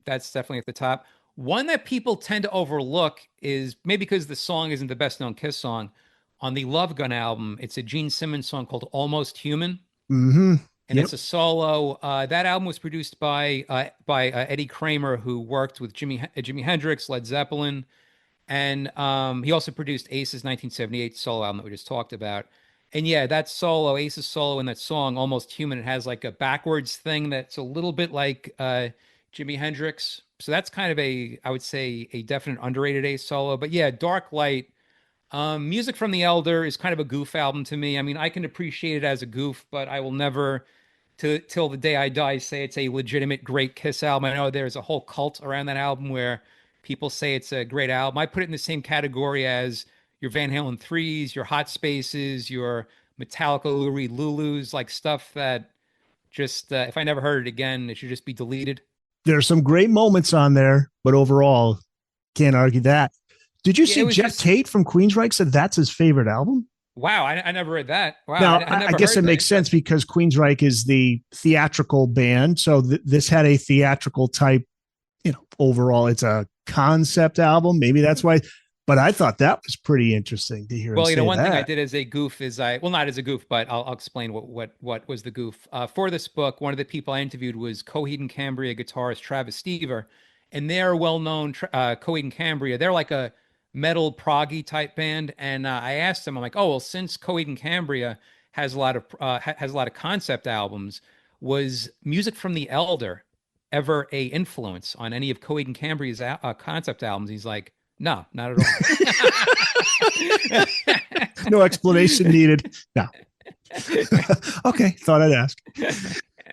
That's definitely at the top. One that people tend to overlook is, maybe because the song isn't the best known Kiss song, on the Love Gun album, it's a Gene Simmons song called Almost Human. Mm-hmm. And it's a solo. That album was produced by Eddie Kramer, who worked with Jimi Hendrix, Led Zeppelin. And he also produced Ace's 1978 solo album that we just talked about. And yeah, that solo, Ace's solo in that song, Almost Human, it has like a backwards thing that's a little bit like Jimi Hendrix. So that's kind of I would say, a definite underrated Ace solo. But yeah, Dark Light, Music from the Elder is kind of a goof album to me. I mean, I can appreciate it as a goof, but I will never, till the day I die, say it's a legitimate great Kiss album. I know there's a whole cult around that album where people say it's a great album. I put it in the same category as your Van Halen 3s, your Hot Spaces, your Metallica Lou Reed Lulus, like stuff that just, if I never heard it again, it should just be deleted. There are some great moments on there, but overall, can't argue that. Did you see Jeff Tate from Queensryche said that's his favorite album? Wow, I never read that. Wow, now, I guess it makes sense because Queensryche is the theatrical band. So this had a theatrical type, overall, it's a concept album. Maybe that's why. But I thought that was pretty interesting to hear. Well, one thing I did as a goof is not as a goof, but I'll explain what was the goof. For this book, one of the people I interviewed was Coheed and Cambria guitarist Travis Stever, and they're well-known, Coheed and Cambria. They're like a metal proggy type band, and I asked him, I'm like, oh well, since Coheed and Cambria has a lot of concept albums, was Music from the Elder ever a influence on any of Coheed and Cambria's concept albums? He's like, no, not at all. No explanation needed. No. Okay, thought I'd ask.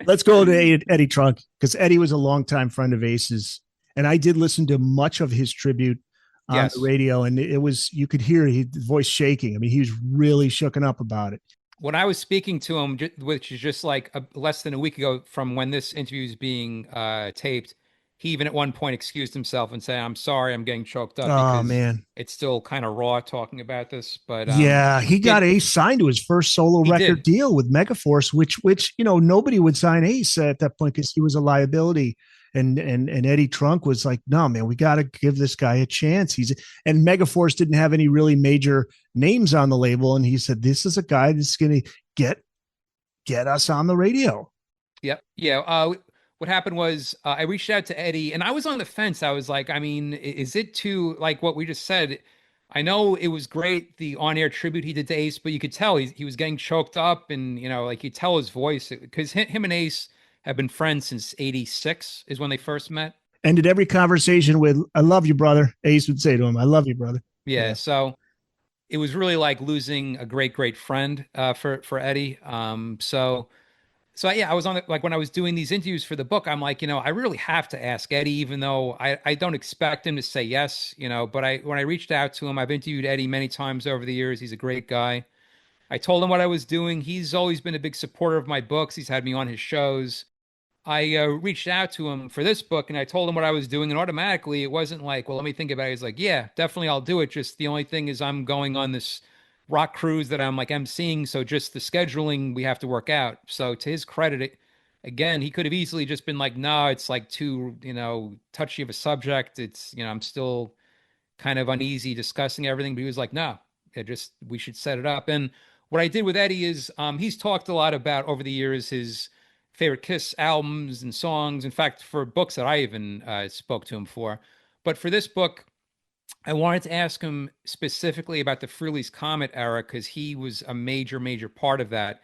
Let's go to Eddie Trunk, because Eddie was a longtime friend of Ace's, and I did listen to much of his tribute on the radio, and it was, you could hear his voice shaking. I mean, he was really shooken up about it. When I was speaking to him, which is just like less than a week ago from when this interview is being taped, he even at one point excused himself and said, "I'm sorry, I'm getting choked up because man, it's still kind of raw talking about this." But yeah, he got Ace signed to his first solo record deal with Megaforce, which nobody would sign Ace at that point because he was a liability. And Eddie Trunk was like, "No, man, we got to give this guy a chance." And Megaforce didn't have any really major names on the label, and he said, "This is a guy that's going to get us on the radio." Yep. Yeah. What happened was I reached out to Eddie, and I was on the fence. I was like, I mean, is it too, like what we just said? I know it was great, the on-air tribute he did to Ace, but you could tell he was getting choked up, and like you tell his voice, because him and Ace have been friends since '86 is when they first met. Ended every conversation with, "I love you, brother." Ace would say to him, "I love you, brother." Yeah. So it was really like losing a great friend for Eddie. So yeah, I was on it, like when I was doing these interviews for the book, I'm like, I really have to ask Eddie, even though I don't expect him to say yes, but when I reached out to him, I've interviewed Eddie many times over the years. He's a great guy. I told him what I was doing. He's always been a big supporter of my books. He's had me on his shows. I reached out to him for this book, and I told him what I was doing, and automatically it wasn't like, well, let me think about it. He's like, yeah, definitely I'll do it. Just the only thing is I'm going on this rock cruise that I'm like emceeing, so just the scheduling we have to work out. So to his credit, again, he could have easily just been like, no, it's like too, touchy of a subject. It's, I'm still kind of uneasy discussing everything, but he was like, no, we should set it up. And what I did with Eddie is he's talked a lot about over the years his favorite Kiss albums and songs. In fact, for books that I even spoke to him for. But for this book, I wanted to ask him specifically about the Frehley's Comet era, because he was a major part of that.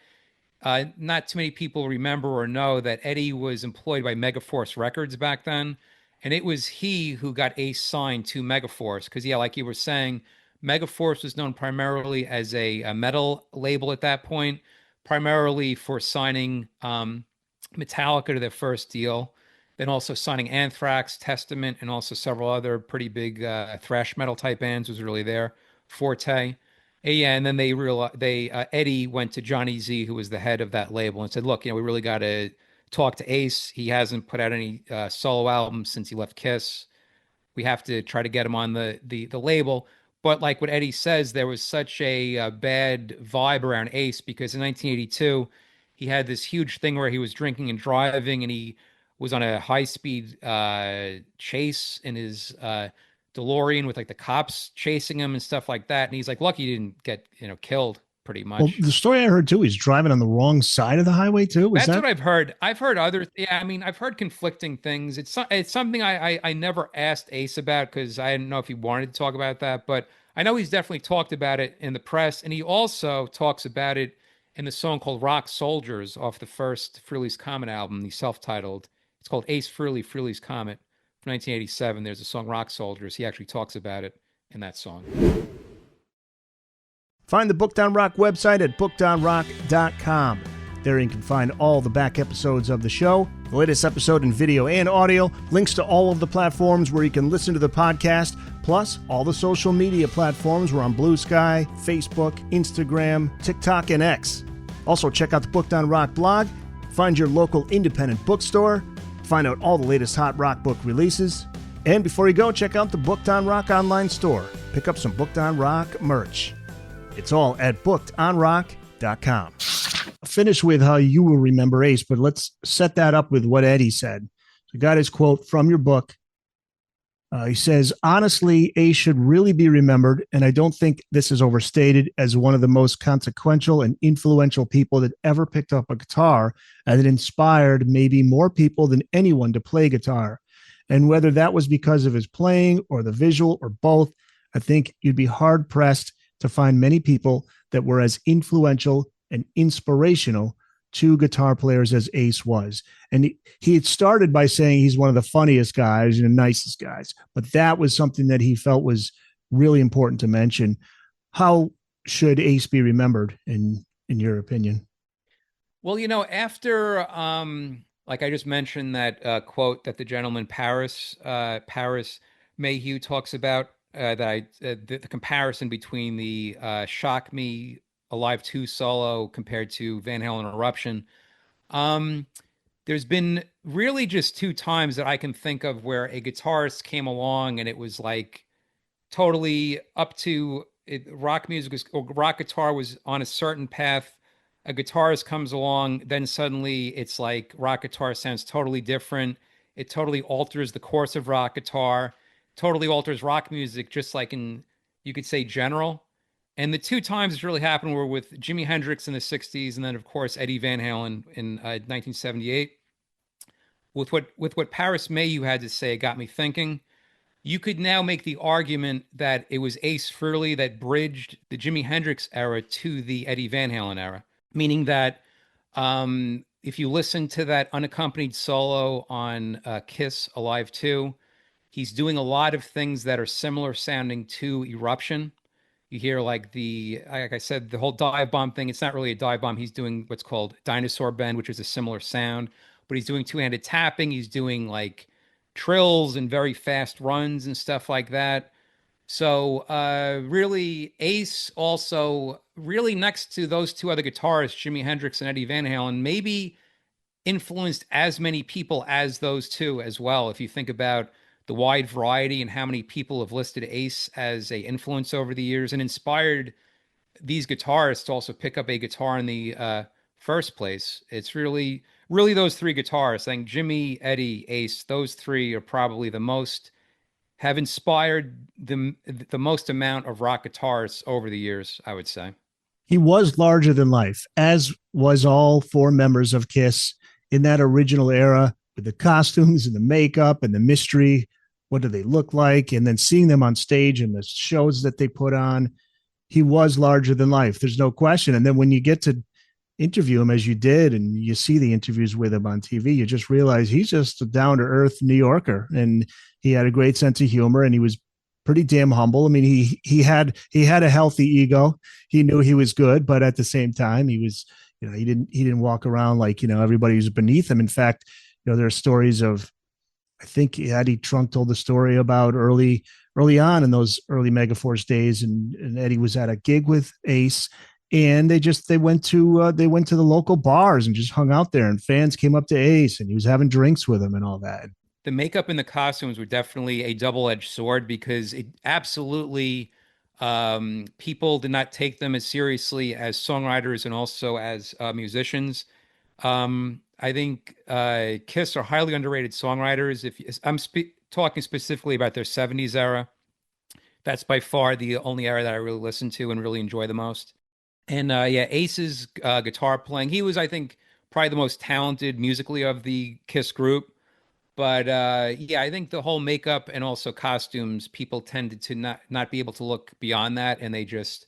Not too many people remember or know that Eddie was employed by Megaforce Records back then. And it was he who got Ace signed to Megaforce. Because, yeah, like you were saying, Megaforce was known primarily as a metal label at that point, primarily for signing Metallica to their first deal, then also signing Anthrax, Testament, and also several other pretty big thrash metal type bands was really their forte. Yeah, and then Eddie went to Johnny Z, who was the head of that label, and said, "Look, we really got to talk to Ace. He hasn't put out any solo albums since he left Kiss. We have to try to get him on the label." But like what Eddie says, there was such a bad vibe around Ace, because in 1982, he had this huge thing where he was drinking and driving, and he was on a high-speed chase in his DeLorean with like the cops chasing him and stuff like that. And he's like, lucky he didn't get, killed pretty much. Well, the story I heard too, he's driving on the wrong side of the highway too. That's what I've heard. I've heard I've heard conflicting things. It's something I never asked Ace about, because I didn't know if he wanted to talk about that, but I know he's definitely talked about it in the press. And he also talks about it in the song called Rock Soldiers off the first Frehley's Comet album, the self-titled. It's called Ace Frehley, Frehley's Comet from 1987. There's a song, Rock Soldiers. He actually talks about it in that song. Find the Booked on Rock website at bookedonrock.com. There you can find all the back episodes of the show, the latest episode in video and audio, links to all of the platforms where you can listen to the podcast, plus all the social media platforms. We're on Blue Sky, Facebook, Instagram, TikTok, and X. Also, check out the Booked on Rock blog, find your local independent bookstore, find out all the latest hot rock book releases. And before you go, check out the Booked on Rock online store. Pick up some Booked on Rock merch. It's all at bookedonrock.com. I'll finish with how you will remember Ace, but let's set that up with what Eddie said. I got his quote from your book. He says, honestly, Ace should really be remembered, and I don't think this is overstated, as one of the most consequential and influential people that ever picked up a guitar, and it inspired maybe more people than anyone to play guitar. And whether that was because of his playing or the visual or both, I think you'd be hard-pressed to find many people that were as influential and inspirational to guitar players as Ace was. And he had started by saying he's one of the funniest guys and the nicest guys, but that was something that he felt was really important to mention. How should Ace be remembered in in your opinion? Well, after like I just mentioned that quote that the gentleman Paris Mayhew talks about, the comparison between the Shock Me Alive 2 solo compared to Van Halen Eruption. There's been really just two times that I can think of where a guitarist came along and it was like totally up to it. Rock music or rock guitar was on a certain path. A guitarist comes along, then suddenly it's like rock guitar sounds totally different. It totally alters the course of rock guitar, totally alters rock music, just like you could say, general. And the two times it's really happened were with Jimi Hendrix in the 60s, and then, of course, Eddie Van Halen in 1978. With what Paris Mayhew had to say, it got me thinking. You could now make the argument that it was Ace Frehley that bridged the Jimi Hendrix era to the Eddie Van Halen era, meaning that if you listen to that unaccompanied solo on Kiss Alive 2, he's doing a lot of things that are similar sounding to Eruption. You hear like I said, the whole dive bomb thing. It's not really a dive bomb. He's doing what's called dinosaur bend, which is a similar sound, but he's doing two-handed tapping. He's doing like trills and very fast runs and stuff like that. So really, Ace also really next to those two other guitarists, Jimi Hendrix and Eddie Van Halen, maybe influenced as many people as those two as well. If you think about the wide variety and how many people have listed Ace as a influence over the years and inspired these guitarists to also pick up a guitar in the first place. It's really those three guitarists. I think Jimmy, Eddie, Ace, those three are probably have inspired the most amount of rock guitarists over the years, I would say. He was larger than life, as was all four members of Kiss in that original era, with the costumes and the makeup and the mystery. What do they look like? And then seeing them on stage and the shows that they put on, he was larger than life. There's no question. And then when you get to interview him as you did, and you see the interviews with him on TV, you just realize he's just a down-to-earth New Yorker, and he had a great sense of humor, and he was pretty damn humble. I mean, he had a healthy ego. He knew he was good, but at the same time, he was, he didn't walk around like, everybody was beneath him. In fact, there are stories of, I think Eddie Trunk told the story about early on in those early Megaforce days, and Eddie was at a gig with Ace, and they went to the local bars and just hung out there, and fans came up to Ace, and he was having drinks with them and all that. The makeup and the costumes were definitely a double-edged sword, because it absolutely people did not take them as seriously as songwriters and also as musicians. I think Kiss are highly underrated songwriters. If I'm talking specifically about their 70s era, that's by far the only era that I really listen to and really enjoy the most. And Ace's guitar playing, he was, I think, probably the most talented musically of the Kiss group. But I think the whole makeup and also costumes, people tended to not be able to look beyond that, and they just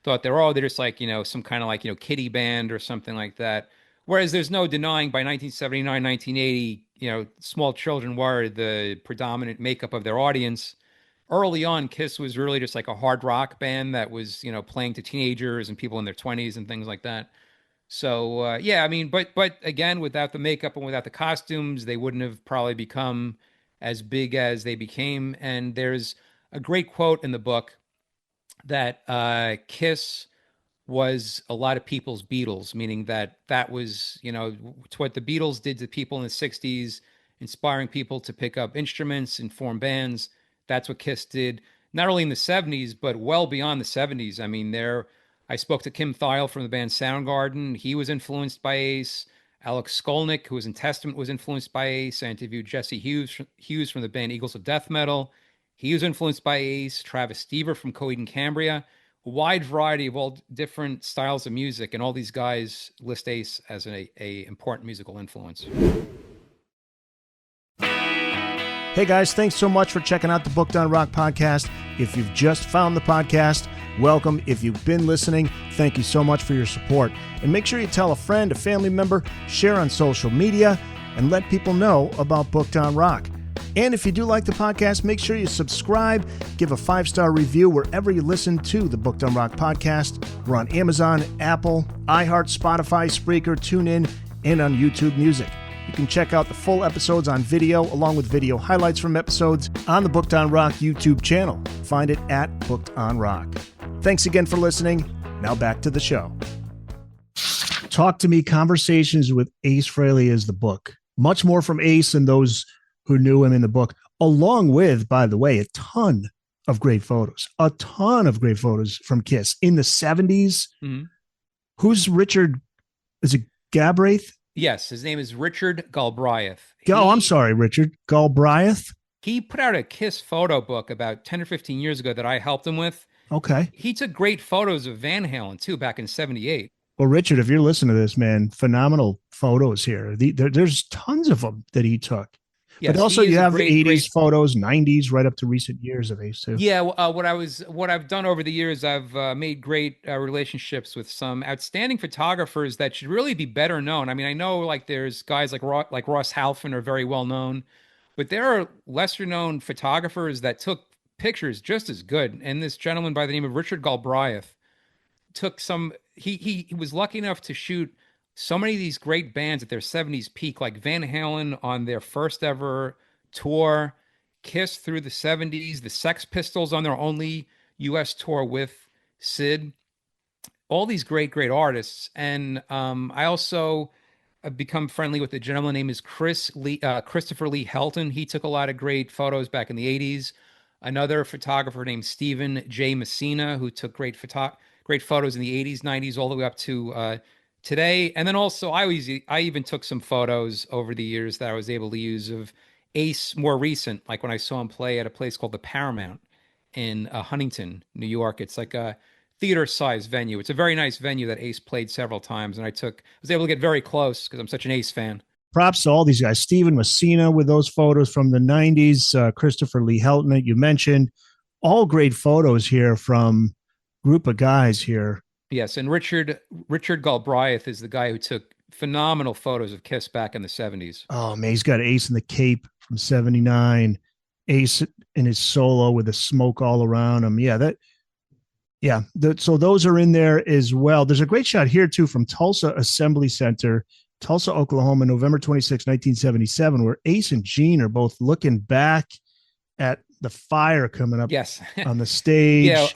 thought they're just like, some kind of like, kiddie band or something like that. Whereas there's no denying by 1979, 1980, small children were the predominant makeup of their audience. Early on, Kiss was really just like a hard rock band that was, playing to teenagers and people in their 20s and things like that. So, but again, without the makeup and without the costumes, they wouldn't have probably become as big as they became. And there's a great quote in the book that Kiss was a lot of people's Beatles, meaning that was, it's what the Beatles did to people in the 60s, inspiring people to pick up instruments and form bands. That's what Kiss did, not only in the 70s, but well beyond the 70s. I mean, I spoke to Kim Thayil from the band Soundgarden. He was influenced by Ace. Alex Skolnick, who was in Testament, was influenced by Ace. I interviewed Jesse Hughes from the band Eagles of Death Metal. He was influenced by Ace. Travis Stever from Coheed and Cambria. A wide variety of all different styles of music, and all these guys list Ace as a important musical influence. Hey guys, thanks so much for checking out the Booked on Rock podcast. If you've just found the podcast, welcome. If you've been listening, thank you so much for your support. And make sure you tell a friend, a family member, share on social media, and let people know about Booked on Rock. And if you do like the podcast, make sure you subscribe, give a 5-star review wherever you listen to the Booked on Rock podcast. We're on Amazon, Apple, iHeart, Spotify, Spreaker, TuneIn, and on YouTube Music. You can check out the full episodes on video, along with video highlights from episodes on the Booked on Rock YouTube channel. Find it at Booked on Rock. Thanks again for listening. Now back to the show. Talk to Me, Conversations with Ace Frehley is the book. Much more from Ace than those who knew him in the book, along with, by the way, a ton of great photos from Kiss in the 70s. Mm-hmm. Who's Richard? Is it Galbraith? Yes, his name is Richard Galbraith. I'm sorry, Richard Galbraith. He put out a Kiss photo book about 10 or 15 years ago that I helped him with. Okay. He took great photos of Van Halen, too, back in 78. Well, Richard, if you're listening to this, man, phenomenal photos here. There's tons of them that he took. Yes, but also you have 80s photos, 90s, right up to recent years of Ace too. Yeah, what I've done over the years, I've made great relationships with some outstanding photographers that should really be better known. I mean, I know like there's guys like Ross Halfin are very well known, but there are lesser known photographers that took pictures just as good. And this gentleman by the name of Richard Galbraith took some. He was lucky enough to shoot so many of these great bands at their 70s peak, like Van Halen on their first ever tour, Kiss through the 70s, the Sex Pistols on their only U.S. tour with Sid, all these great artists. And I also have become friendly with a gentleman named Christopher Lee Helton. He took a lot of great photos back in the 80s. Another photographer named Stephen J. Messina, who took great photos in the 80s, 90s, all the way up to today. And then also I even took some photos over the years that I was able to use of Ace more recent, like when I saw him play at a place called the Paramount in Huntington, New York. It's like a theater-sized venue. It's a very nice venue that Ace played several times, and I was able to get very close because I'm such an Ace fan. Props to all these guys. Stephen Messina with those photos from the 90s, Christopher Lee Helton that you mentioned. All great photos here from a group of guys here. Yes, and Richard Galbraith is the guy who took phenomenal photos of Kiss back in the 70s. Oh, man, he's got Ace in the Cape from 79, Ace in his solo with the smoke all around him. So those are in there as well. There's a great shot here, too, from Tulsa Assembly Center, Tulsa, Oklahoma, November 26, 1977, where Ace and Gene are both looking back at the fire coming up on the stage. Yeah,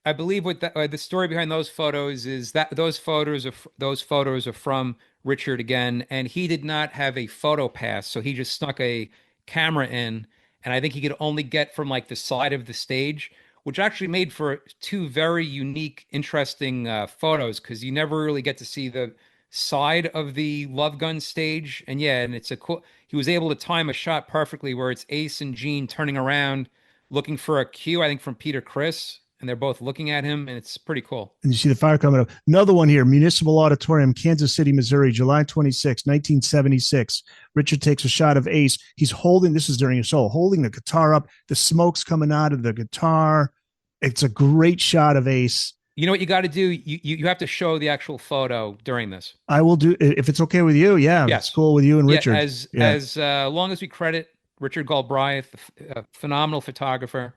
I believe what the story behind those photos is that those photos are from Richard again, and he did not have a photo pass, so he just snuck a camera in, and I think he could only get from like the side of the stage, which actually made for two very unique, interesting photos because you never really get to see the side of the Love Gun stage, and it's a cool. He was able to time a shot perfectly where it's Ace and Gene turning around, looking for a cue, I think from Peter Criss. And they're both looking at him, and it's pretty cool. And you see the fire coming up. Another one here, Municipal Auditorium, Kansas City, Missouri, July 26, 1976. Richard takes a shot of Ace. He's holding the guitar up. The smoke's coming out of the guitar. It's a great shot of Ace. You know what you got to do? You have to show the actual photo during this. I will do, if it's okay with you. Yeah, yes. It's cool with you and Richard. As long as we credit Richard Galbraith, a phenomenal photographer.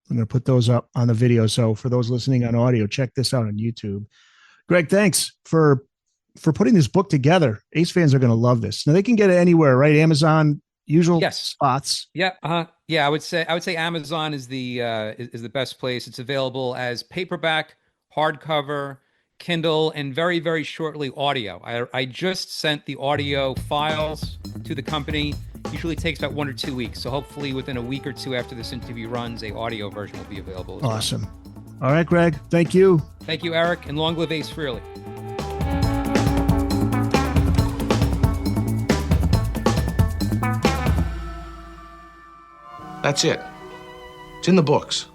I'm going to put those up on the video. So for those listening on audio, check this out on YouTube. Greg, thanks for putting this book together. Ace fans are going to love this. Now they can get it anywhere, right? Amazon, usual spots. Yeah. Yeah. I would say Amazon is the best place. It's available as paperback, hardcover, Kindle, and very, very shortly audio. I just sent the audio files to the company. Usually takes about 1 or 2 weeks. So hopefully within a week or two after this interview runs, a audio version will be available as well. Awesome. All right, Greg. Thank you. Thank you, Eric. And long live Ace Frehley. That's it. It's in the books.